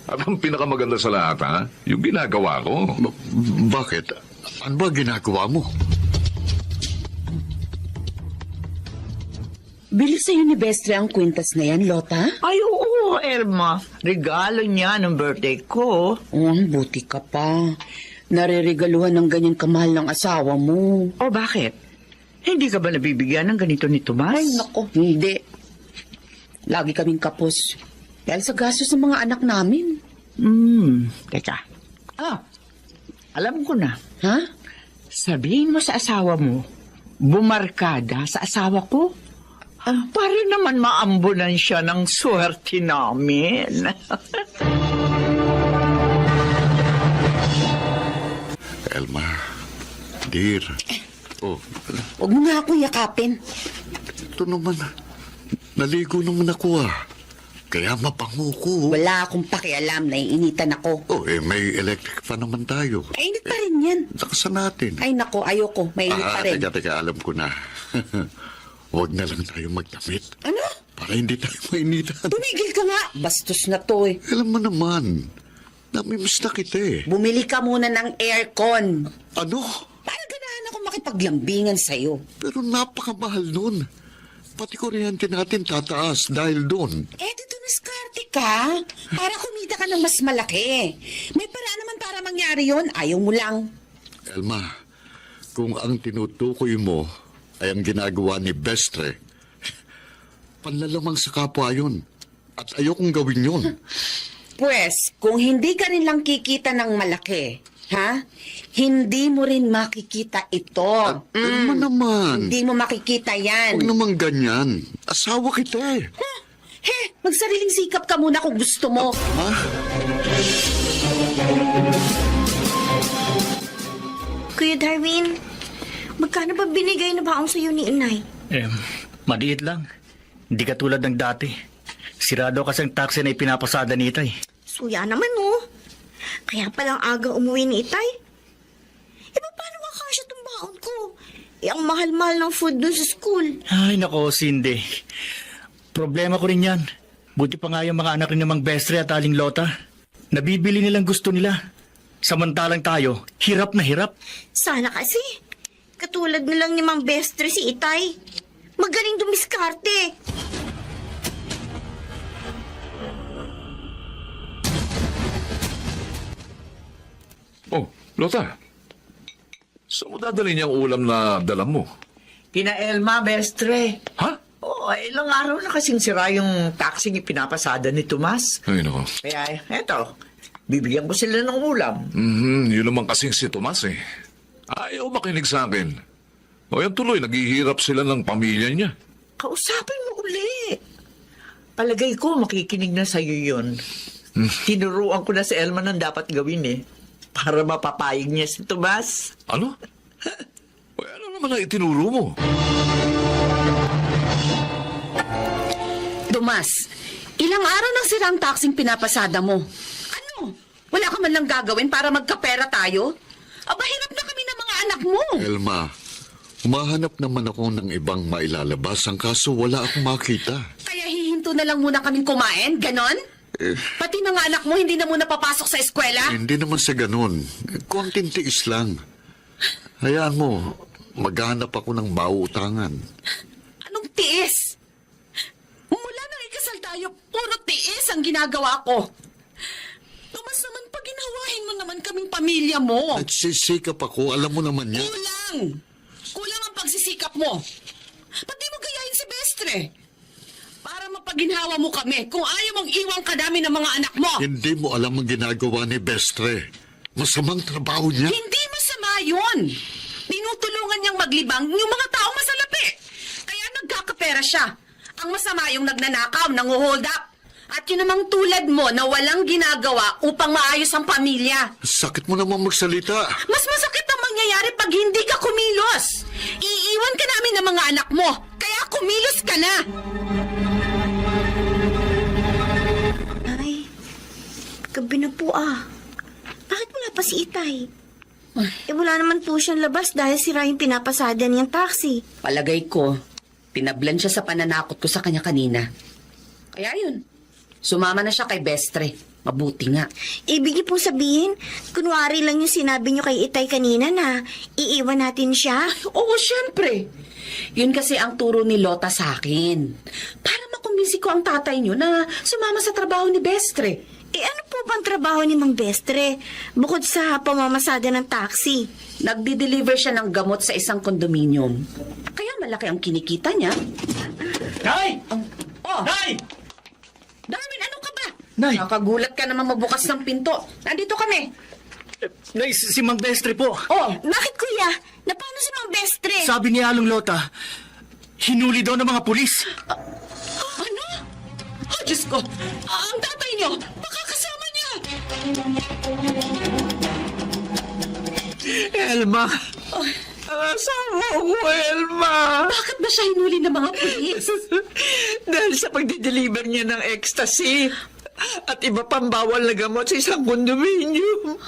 At ang pinakamaganda sa lahat, ha? Yung ginagawa ko. Bakit? Ano ba ginagawa mo? Bili sa'yo ni Bestre ang kwintas na yan, Lota? Ay, oo, Elma. Regalo niya ng birthday ko. Ang buti ka pa. Naririgaluhan ng ganyan kamahal ng asawa mo. O bakit? Hindi ka ba nabibigyan ng ganito ni Tomas? Ay, nako, hindi. Lagi kaming kapos. Dahil sa gastos ng mga anak namin. Teka. Alam ko na. Ha? Sabihin mo sa asawa mo, bumarkada sa asawa ko. Para naman maambunan siya ng swerte namin. Elma, dear. Oh, Huwag mo nga akong yakapin. ito naman. Naligo naman ako ah. Kaya mapango ko. Wala akong pakialam, naiinitan ako. Oh, may electric fan naman tayo. Mainit pa rin yan. Lakasan natin. Ay nako, ayoko. Mainit pa rin. Teka, alam ko na. Huwag na lang tayo magdamit. Ano? Para hindi tayo mainitan. Tumigil ka nga. Bastos na to eh. Alam mo naman, namimiss na kita eh. Bumili ka muna ng aircon. Ano? Para ganahan ako makipaglambingan sa'yo. Pero napakamahal nun. Pati kuryente natin tataas dahil doon. Dito diskarte ka. Para kumita ka ng mas malaki. May paraan naman para mangyari yon. Ayaw mo lang. Elma, kung ang tinutukoy mo ay ang ginagawa ni Bestre, panlalamang sa kapwa yun. At ayokong gawin yun. Pwes, kung hindi ka rin lang kikita ng malaki, ha? Hindi mo rin makikita ito. Elma naman. Hindi mo makikita yan. Huwag naman ganyan. Asawa kita eh. Magsariling sikap ka muna kung gusto mo. Ha? Kuya Darwin, magkano ba binigay na baong sa'yo ni Inay? Maliit lang. Hindi katulad ng dati. Sirado kasi ang taxi na ipinapasada ni Itay. Suya naman oh. Kaya palang aga umuwi ni Itay. Paano kakasya itong baon ko? Ang mahal-mahal ng food dun sa school. Ay, nako, Cindy. Problema ko rin yan. Buti pa nga yung mga anak ni Mang Bestre at Aling Lota. Nabibili nilang gusto nila. Samantalang tayo, hirap na hirap. Sana kasi. Katulad na lang ni Mang Bestre si Itay. Magaling dumiskarte. Oh, Lota. Saan mo dadali niyang ulam na dala mo? Kina Elma, Bestre. Ha? Ilang araw na kasing sira yung taxing ipinapasada ni Tomas. Ay, nako. Kaya, eto, bibigyan ko sila ng ulam. Yun naman kasing si Tomas eh. Ayaw makinig sa akin. O yan tuloy, naghihirap sila ng pamilya niya. Kausapin mo uli. Palagay ko, makikinig na sa'yo yun. Tinuruan ko na si Elma ng dapat gawin eh. Para mapapayag niya si Tomas. Ano? O ano naman ang itinuro mo? Tomas, ilang araw nang sirang taksing pinapasada mo. Ano? Wala ka man lang gagawin para magkapera tayo? Aba, hirap na kami ng mga anak mo. Elma, humahanap naman ako ng ibang mailalabas. Ang kaso wala akong makita. Kaya hihinto na lang muna kaming kumain, ganon? Pati mga anak mo hindi na muna papasok sa eskwela? Hindi naman sa ganun. Konting tiis lang. Hayaan mo, maghanap ako ng mauutangan. Anong tiis? Mula nang ikasal tayo, puro tiis ang ginagawa ko. Tomas naman, pag ginawahin mo naman kaming pamilya mo. Nagsisikap ako, alam mo naman yan. Kulang ang pagsisikap mo. Pati mo gayahin si Bestre. Para mapaginhawa mo kami kung ayaw mong iwan ka namin ng mga anak mo. Hindi mo alam ang ginagawa ni Bestre. Masamang trabaho niya. Hindi masama yun. Tinutulungan niyang maglibang yung mga tao masalapi. Kaya nagkakapera siya. Ang masama yung nagnanakaw, nanguhold up. At yun namang tulad mo na walang ginagawa upang maayos ang pamilya. Sakit mo naman magsalita. Mas masakit ang mangyayari pag hindi ka kumilos. Iiwan ka namin ng mga anak mo. Kaya kumilos ka na. Ay, gabi na po ah. Bakit wala pa si Itay? Wala naman po siyang labas dahil sira yung pinapasada niyang taxi. Palagay ko, tinablan siya sa pananakot ko sa kanya kanina. Kaya yun, sumama na siya kay Bestre. Mabuti nga. Ibig niyo po sabihin, kunwari lang yung sinabi niyo kay Itay kanina na iiwan natin siya? Oo, syempre. Yun kasi ang turo ni Lota sa akin. Para makumbisi ko ang tatay niyo na sumama sa trabaho ni Bestre. Ano po bang trabaho ni Mang Bestre? Bukod sa pamamasada ng taxi. Nagdi-deliver siya ng gamot sa isang kondominium. Kaya malaki ang kinikita niya. Nay! Nay! Darwin, ano ka ba? Nay! Nakagulat ka naman magbukas ng pinto. Nandito kami. Nay, si Mang Bestre po. Bakit kuya? Napano si Mang Bestre? Sabi ni Along Lota, hinuli daw ng mga pulis. Ano? Oh, Diyos ko. Ang tatay niyo, baka kasama niya. Elma! Ang asawa ko, Elma! Bakit ba siya hinuli ng mga pulis? Dahil sa pagdi-deliver niya ng ecstasy at iba pang bawal na gamot sa isang kondominium.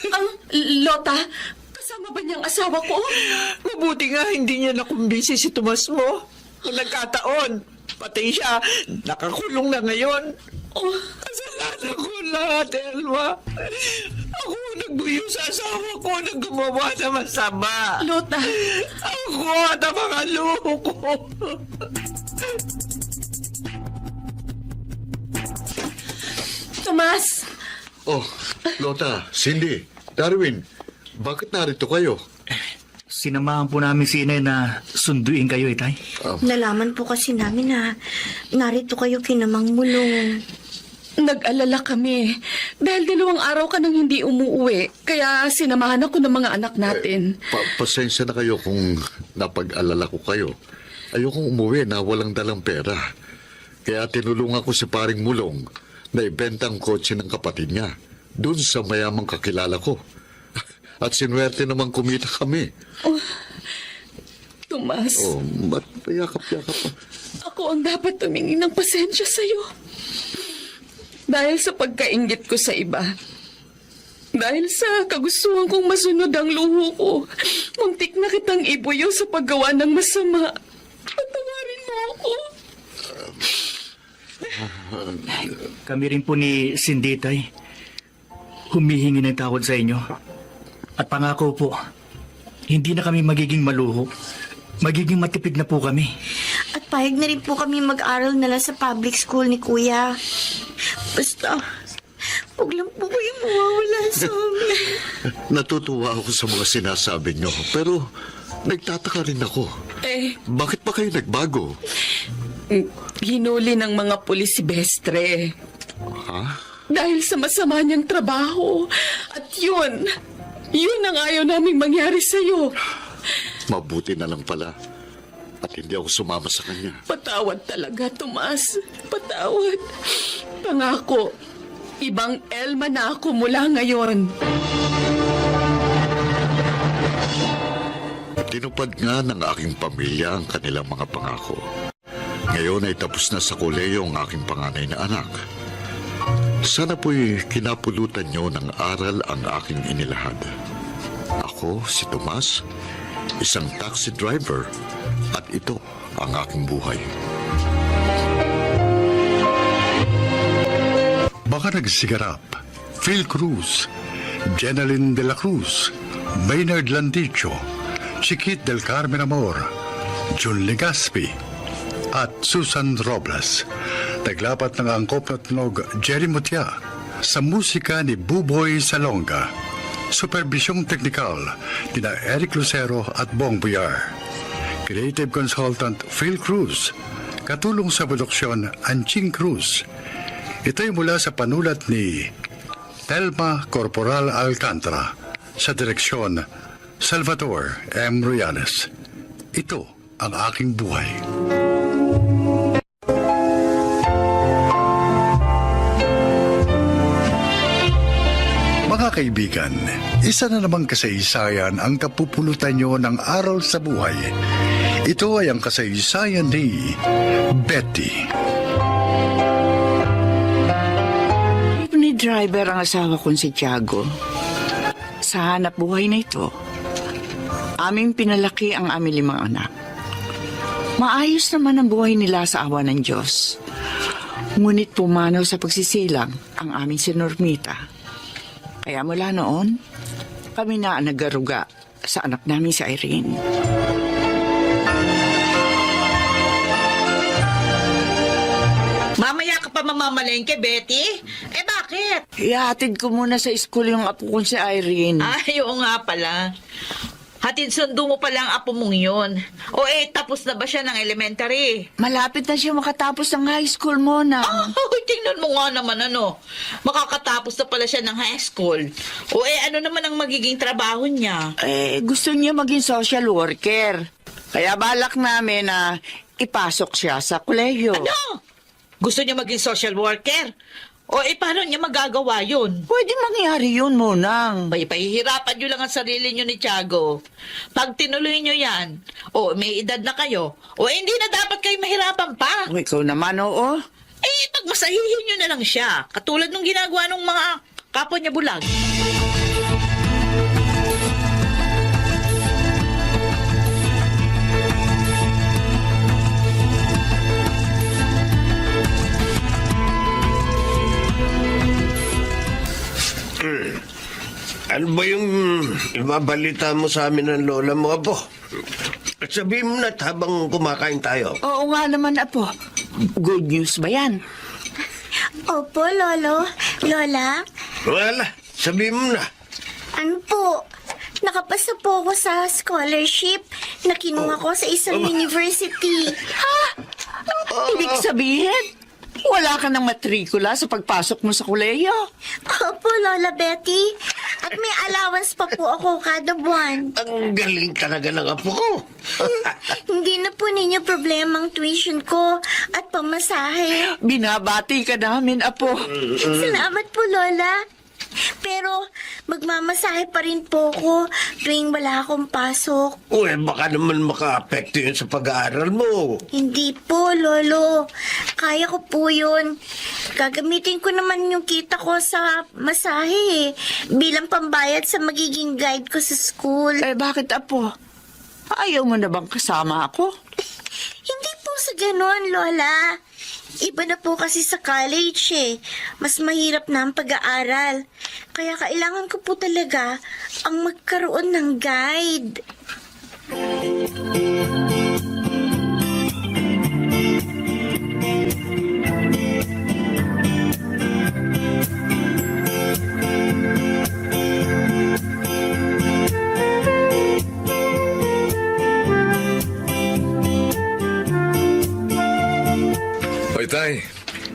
Ang Lota, kasama ba niyang asawa ko? Mabuti nga hindi niya nakumbisi si Tomas mo. Kung nagkataon, pati siya, nakakulong na ngayon. Kasalanan ko lahat, Elma. Ako nagbuyo sa asawa ko na gumawa na masama. Lota. Ako at ang mga loko. Tomas! Oh, Lota, Cindy, Darwin, bakit narito kayo? Sinamahan po namin si Inay na sunduin kayo, Itay. Nalaman po kasi namin na narito kayo kinamang mulong. Nag-alala kami dahil 2 araw ka nang hindi umuuwi. Kaya sinamahan ako ng mga anak natin. Pasensya na kayo kung napag-alala ko kayo. Ayokong umuwi na walang dalang pera. Kaya tinulungan ko si Paring Mulong na ibenta ang kotse ng kapatid niya doon sa mayamang kakilala ko. At sinuwerte naman kumita kami. Tomas. Ba't payakap-yakap pa? Ako ang dapat tumingi ng pasensya sa'yo. Dahil sa pagkainggit ko sa iba. Dahil sa kagustuhan kong masunod ang luho ko. Muntik na kitang ibuyo sa paggawa ng masama. Patawarin mo ako. Kami rin po ni Cindy, Tay. Humihingi ng tawad sa inyo. At pangako po, hindi na kami magiging maluho. Magiging matipid na po kami. At payag na rin po kami mag-aral na lang sa public school ni Kuya. Basta, huwag lang po kayo mawawala sa amin. Natutuwa ako sa mga sinasabi niyo, pero nagtataka rin ako. Bakit pa kayo nagbago? Hinuli ng mga pulis si Bestre. Ha? Dahil sa masama niyang trabaho. At yun ang ayaw naming mangyari sa'yo. Mabuti na lang pala at hindi ako sumama sa kanya. Patawad talaga, Tomas. Patawad. Pangako, ibang Elma na ako mula ngayon. Tinupad nga ng aking pamilya ang kanilang mga pangako. Ngayon ay tapos na sa koleyo ang aking panganay na anak. Sana po'y kinapulutan niyo ng aral ang aking inilahad. Ako, si Tomas, isang taxi driver, at ito ang aking buhay. Baka nagsigarap, Phil Cruz, Jeneline de la Cruz, Maynard Landicho, Chiquit del Carmen Amor, Jun Legaspi, at Susan Robles. Naglapat ng angkop na tunog Jerry Mutia sa musika ni Buboy Salonga. Supervisyong teknikal nina Eric Lucero at Bong Buyar. Creative Consultant Phil Cruz. Katulong sa produksyon Anching Cruz. Ito'y mula sa panulat ni Telma Corporal Alcantara sa direksyon Salvador M. Royales. Ito ang aking buhay. Mga kaibigan, isa na namang kasaysayan ang kapupulutan nyo ng aral sa buhay. Ito ay ang kasaysayan ni Betty. Ni driver ang asawa kong si Tiago. Sa hanap buhay na ito, aming pinalaki ang aming 5 anak. Maayos naman ang buhay nila sa awa ng Diyos. Ngunit pumanaw sa pagsisilang ang aming si Normita. Kaya mula noon, kami na ang nagaruga sa anak namin si Irene. Mamaya ka pa mamamalengke, Betty? Eh, bakit? Ihatid ko muna sa school yung apo kong si Irene. Ay, oo nga pala. Hatid sundo mo pala ang apo mong yun. O tapos na ba siya ng elementary? Malapit na siya makatapos ng high school mo na. Tingnan mo nga naman makakatapos na pala siya ng high school. O ano naman ang magiging trabaho niya? Gusto niya maging social worker. Kaya balak namin na ipasok siya sa kolehiyo. Ano? Gusto niya maging social worker? O paano niya magagawa yun? Pwede mangyari yun, Monang. Pahihirapan niyo lang ang sarili niyo ni Tiago. Pag tinuloy niyo yan, may edad na kayo, hindi na dapat kayo mahirapan pa. Ikaw naman, oo. Pagmasahihin niyo na lang siya, katulad ng ginagawa ng mga kapwa niya bulag. Ano ba yung ibabalita mo sa amin ng lola mo, Apo? Sabihin mo na habang kumakain tayo. Oo nga naman, Apo. Good news ba yan? Opo, Lolo. Lola? Wala, sabihin mo na. Ano po? Nakapasa po ako sa scholarship na kinuha ko sa isang university. Ha? Ibig sabihin, wala ka ng matrikula sa pagpasok mo sa kolehiyo? Opo, Lola Betty. At may allowance pa po ako kada buwan. Ang galing talaga ng apo ko. Hindi na po ninyo problema ang tuition ko at pamasahe. Binabati ka namin, Apo. Salamat po, Lola. Pero magmamasahe pa rin po ko tuwing wala akong pasok. Baka naman maka-apekto yun sa pag-aaral mo. Hindi po, Lolo. Kaya ko po yun. Gagamitin ko naman yung kita ko sa masahe bilang pambayad sa magiging guide ko sa school. Bakit, Apo? Ayaw mo na bang kasama ako? Hindi po sa ganon, Lola. Iba na po kasi sa college Mas mahirap na ang pag-aaral. Kaya kailangan ko po talaga ang magkaroon ng guide. Tay,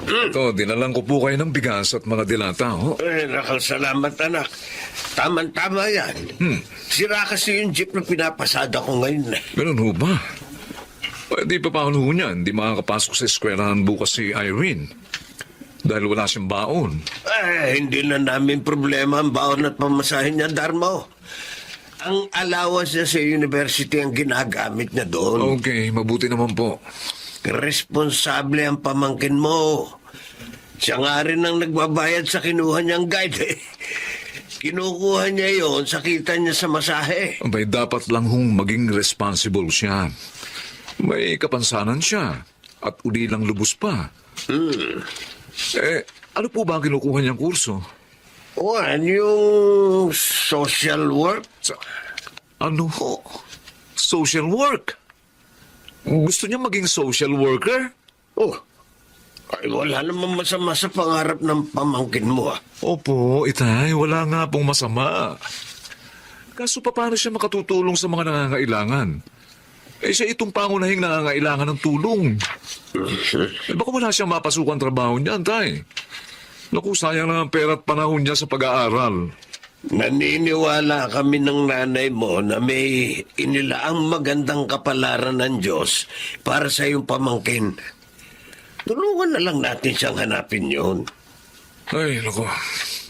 Ito, dinalang ko po kayo ng bigas at mga dilata, ho. Nakal salamat, anak. Tama-tama yan. Sira kasi yung jeep na pinapasada ko ngayon. Ganun ho ba? Di pa paano ho niyan? Di makakapasok sa eskwelahan bukas si Irene. Dahil wala siyang baon. Hindi na namin problema ang baon at pamasahin niya, Darmo. Ang allowance niya sa university ang ginagamit niya doon. Okay, mabuti naman po. Responsable ang pamangkin mo. Siya nga rin ang nagbabayad sa kinuha niyang guide. Kinukuha niya yon sa kita niya sa masahe. Abay, dapat lang hong maging responsible siya. May kapansanan siya. At uli lang lubos pa. Ano po ba ang kinukuha niyang kurso? Yung social work? Ano ho? Social work? Gusto niya maging social worker? Ay, wala namang masama sa pangarap ng pamangkin mo, Opo, itay, wala nga pong masama. Kaso paano siya makatutulong sa mga nangangailangan? Siya itong pangunahing nangangailangan ng tulong. Baka wala siyang mapasukan trabaho niyan, tay. Naku, sayang lang ang pera at panahon niya sa pag-aaral. Naniniwala kami ng nanay mo na may inilaang magandang kapalaran ng Diyos para sa iyong pamangkin. Tulungan na lang natin siyang hanapin yun. Ay, naku.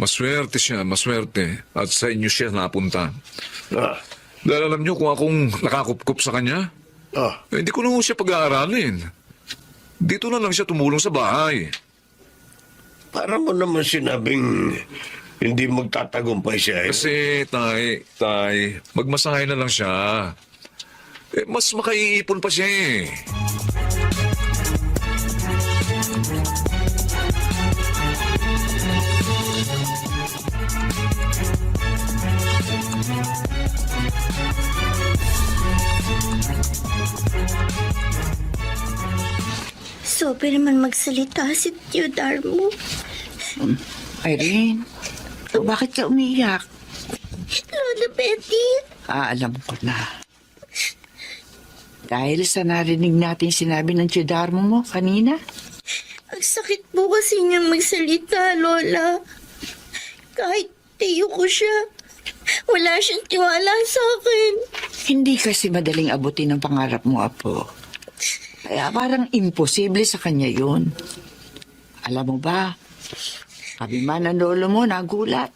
Maswerte siya, maswerte. At sa inyo siya napunta. Dahil alam niyo kung akong nakakupkup sa kanya, hindi ko na siya pag-aaralin. Dito na lang siya tumulong sa bahay. Para mo naman sinabing hindi magtatagumpay siya. Kasi, tay, magmasahay na lang siya. Mas makaiipon pa siya eh. Sobe naman magsalita si Tio Darmo. Irene, bakit ka umiyak? Lola Betty. Alam ko na. Dahil sa narinig natin sinabi ng Tio Darmo mo kanina. Ang sakit po kasi niyang magsalita, Lola. Kahit tiyo ko siya, wala siyang tiwala sa akin. Hindi kasi madaling abutin ang pangarap mo, Apo. Kaya parang imposible sa kanya yun. Alam mo ba, sabi man ang lolo mo nagulat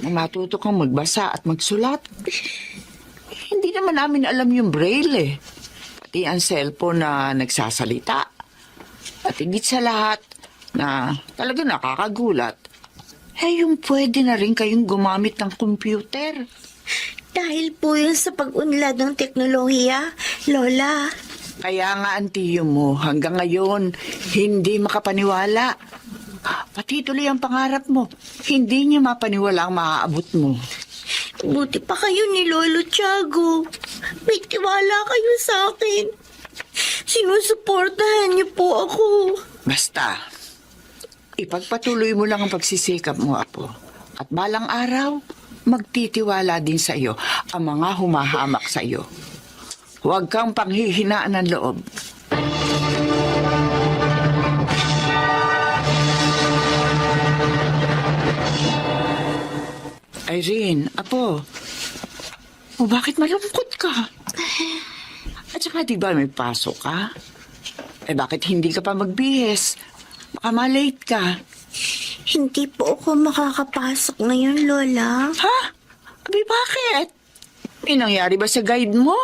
nang matuto kang magbasa at magsulat. Hindi naman namin alam yung braille eh. Pati ang cellphone na nagsasalita. At higit sa lahat na talaga nakakagulat, yung pwede na rin kayong gumamit ng computer. Dahil po yun sa pag-unlad ng teknolohiya, Lola. Kaya nga ang tiyo mo hanggang ngayon hindi makapaniwala. Pati tuloy ang pangarap mo. Hindi niya mapaniwala ang maaabot mo. Buti pa kayo ni Lolo Tiago. May tiwala kayo sa akin. Sinusuportahan niyo po ako. Basta, ipagpatuloy mo lang ang pagsisikap mo, Apo. At balang araw, magtitiwala din sa iyo ang mga humahamak sa iyo. Huwag kang panghihinaan ng loob. Irene, Apo, bakit malungkot ka? At saka di ba may pasok ka? Bakit hindi ka pa magbihis? Baka malate ka. Hindi po ako makakapasok ngayon, Lola. Ha? Bakit? May nangyari ba sa guide mo?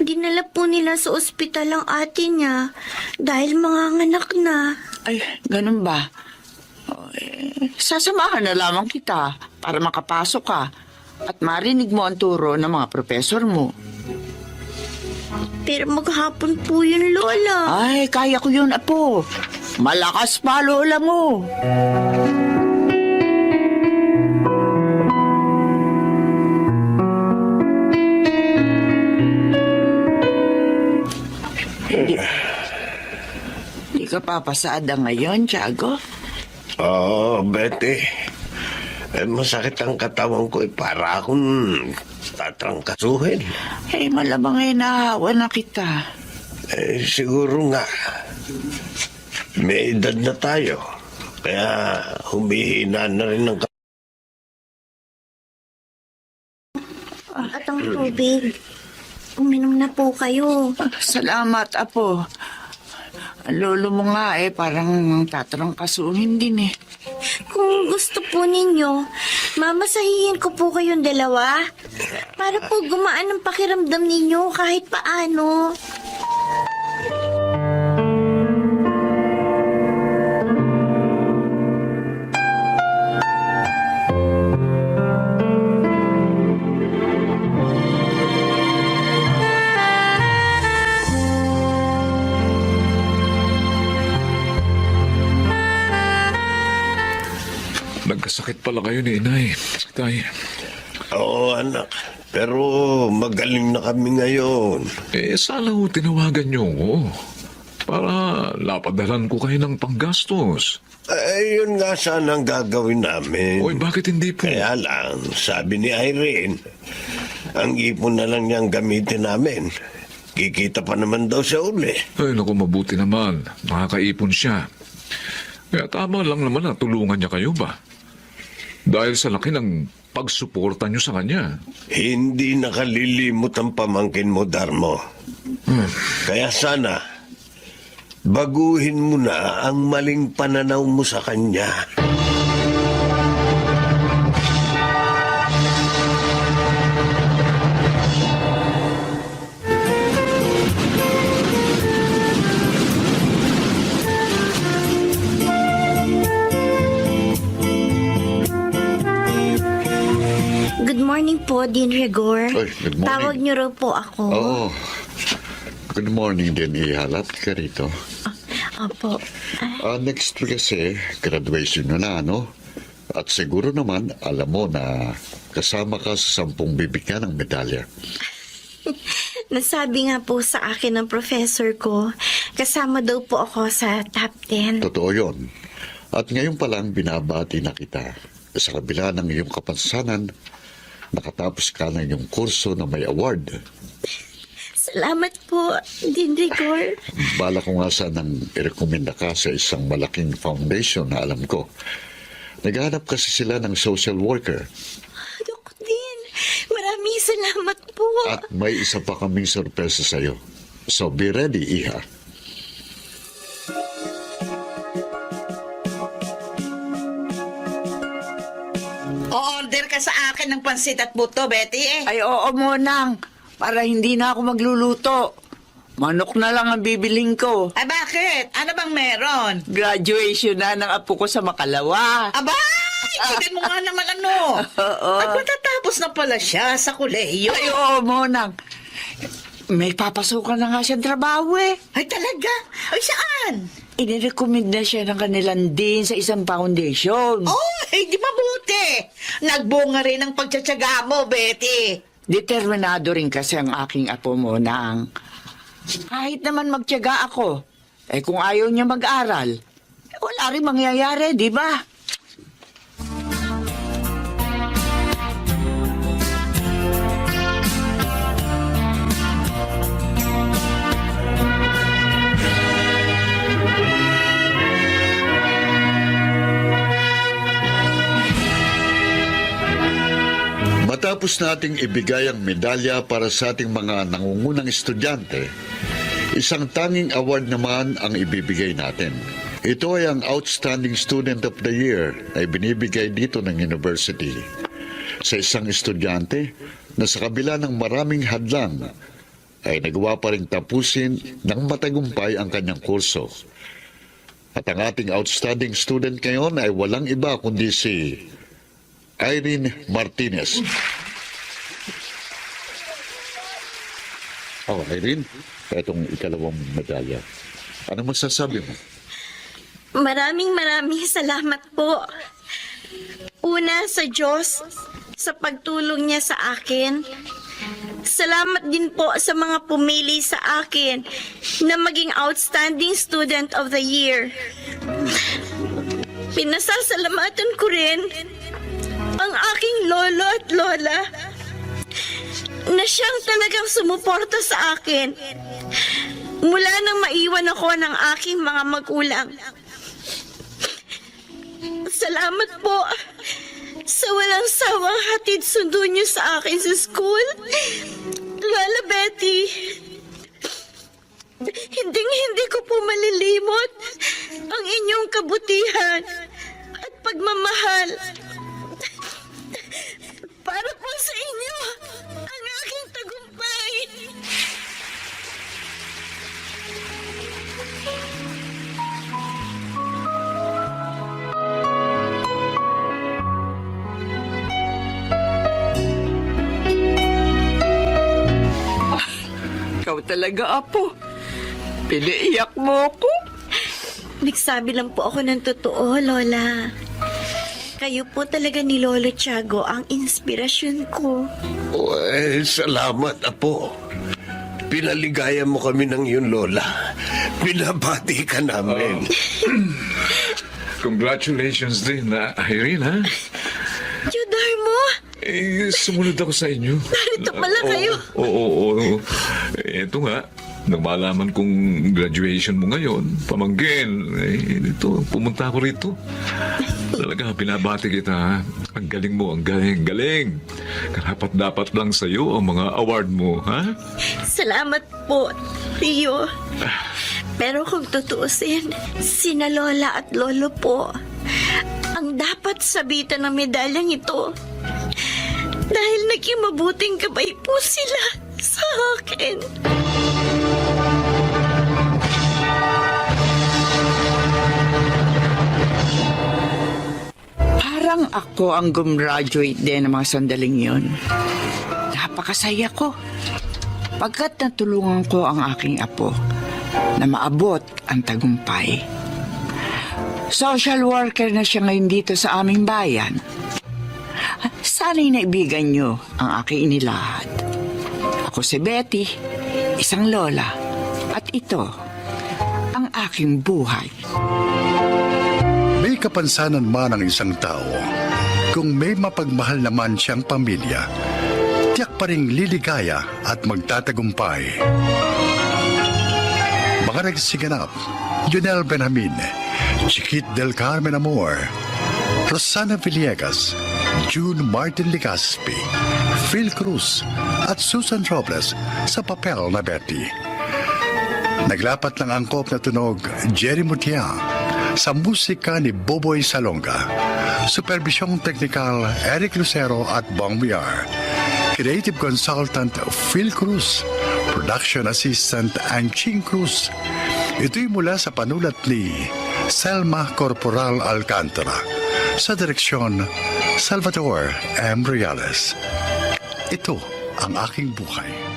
Dinala po nila sa ospital ang ate niya dahil manganganak na. Ay, ganun ba? Sasamahan na lamang kita para makapasok ka at marinig mo ang turo ng mga profesor mo. Pero maghapon po yun, Lola. Ay, kaya ko yun, Apo. Malakas pa, Lola mo. Hindi ka papasada ngayon, Tiago? Oo, Betty. Masakit ang katawan ko. Para akong tatrangkasuhin. Malamang nahawa na kita. Siguro nga. May edad na tayo. Kaya humihina na rin ang At ang tubig. Uminom na po kayo. Salamat, Apo. Ang lolo mo nga parang tatrangkasuhin din Kung gusto po ninyo, mamasahihin ko po kayong dalawa para po gumaan ang pakiramdam ninyo kahit paano. Nagkasakit pala kayo ni Inay. Tay. Oo, anak. Pero magaling na kami ngayon. Sana ho tinawagan niyo ko. Para lapadalan ko kayo ng panggastos. Yun nga sana ang gagawin namin. Oy, bakit hindi po? Kaya lang, sabi ni Irene, ang ipon na lang niyang gamitin namin. Kikita pa naman daw sa uli. Ay, naku, mabuti naman. Makakaipon siya. Kaya tama lang naman na tulungan niya kayo ba? Dahil sa laki ng pagsuporta niyo sa kanya. Hindi nakalilimot ang pamangkin mo, Darmo. Kaya sana, baguhin mo na ang maling pananaw mo sa kanya. Good morning po, Dean Rigor. Ay, good morning. Tawag niyo raw po ako. Oo. Good morning din, Ihalat ka rito. Opo. Next week kasi, graduation nyo na, no? At siguro naman, alam mo na kasama ka sa 10 bibigyan ng medalya. Nasabi nga po sa akin ng professor ko, kasama daw po ako sa top 10. Totoo yun. At ngayon pa lang binabati na kita. Sa kabila ng iyong kapansanan, nakatapos ka ng iyong kurso na may award. Salamat po, Dean Rigor. Bala ko nga sanang irekomenda ka sa isang malaking foundation na alam ko. Naghanap kasi sila ng social worker. Dok Dean, maraming salamat po. At may isa pa kaming sorpresa sa'yo. So be ready, Iha. O-order ka sa akin ng pansit at buto, Betty Ay, oo, Monang. Para hindi na ako magluluto. Manok na lang ang bibiling ko. Ay, bakit? Ano bang meron? Graduation na ng apo ko sa Makalawa. Abay! Tignan mo nga naman ano. Oo. At matatapos na pala siya sa kolehiyo. Ay, oo, Monang. May papasukan na nga siyang trabaho Ay, talaga? Ay, saan? Inirecommend na siya ng kanilang dean sa isang foundation. Oh, di mabuti. Nagbunga rin ang pagtsatsaga mo, Betty. Determinado rin kasi ang aking apo mo nang kahit naman magtiyaga ako, kung ayaw niya mag-aral, wala rin mangyayari, di ba? Matapos nating ibigay ang medalya para sa ating mga nangungunang estudyante, isang tanging award naman ang ibibigay natin. Ito ay ang Outstanding Student of the Year na ibinibigay dito ng university sa isang estudyante na sa kabila ng maraming hadlang ay nagawa pa rin tapusin ng matagumpay ang kanyang kurso. At ang ating outstanding student ngayon ay walang iba kundi si Irene Martinez. Oh, Irene, itong ikalawang medalya. Ano masasabi mo? Maraming salamat po. Una sa Diyos, sa pagtulong niya sa akin. Salamat din po sa mga pumili sa akin na maging Outstanding Student of the Year. Pinasasalamatan ko rin ang aking lolo at lola na siyang talagang sumuporta sa akin mula nang maiwan ako ng aking mga magulang. Salamat po sa walang sawang hatid sundo niyo sa akin sa school. Lola Betty, hindi ko po malilimot ang inyong kabutihan at pagmamahal. Para po sa inyo ang aking tagumpay. Ikaw talaga, Apo. Piniiyak mo ako. Nagsabi lang po ako ng totoo, Lola. Kayo po talaga ni Lolo Tiago ang inspirasyon ko. Salamat, Apo. Pinaligaya mo kami ng iyong lola. Pinabati ka namin. Congratulations din, Irene, ha? Judar mo! Sumunod ako sa inyo. Narito pala kayo. Oo. Ito nga, nang malaman kong graduation mo ngayon, pamangkin, ito, pumunta ako rito. Talaga, pinabati kita, ha? Ang galing mo, ang galing. Karapat-dapat lang sa'yo ang mga award mo, ha? Salamat po, Tio. Pero kung tutuusin, sina Lola at Lolo po ang dapat sabitan ng medalyang ito. Dahil naging mabuting gabay po sila sa akin. Parang ako ang gumraduate din ng mga sandaling yun. Napakasaya ko. Pagkat natulungan ko ang aking apo na maabot ang tagumpay. Social worker na siya ngayon dito sa aming bayan. Sana'y naibigan niyo ang aking inilahad. Ako si Betty, isang lola, at ito ang aking buhay. May kapansanan man ang isang tao, kung may mapagmahal naman siyang pamilya, tiyak pa ring liligaya at magtatagumpay. Mga nagsiganap, Junel Benjamin, Chiquit del Carmen Amor, Rosana Villegas, June Martin Ligaspi, Phil Cruz at Susan Robles sa papel na Betty. Naglapat ng angkop na tunog Jerry Mutia sa musika ni Boboy Salonga, supervisyong teknikal Eric Lucero at Bong Villar, creative consultant Phil Cruz, production assistant Anching Cruz. Ito'y mula sa panulat ni Selma Corporal Alcantara, sa direksyon Salvador M. Reales. Ito ang aking buhay.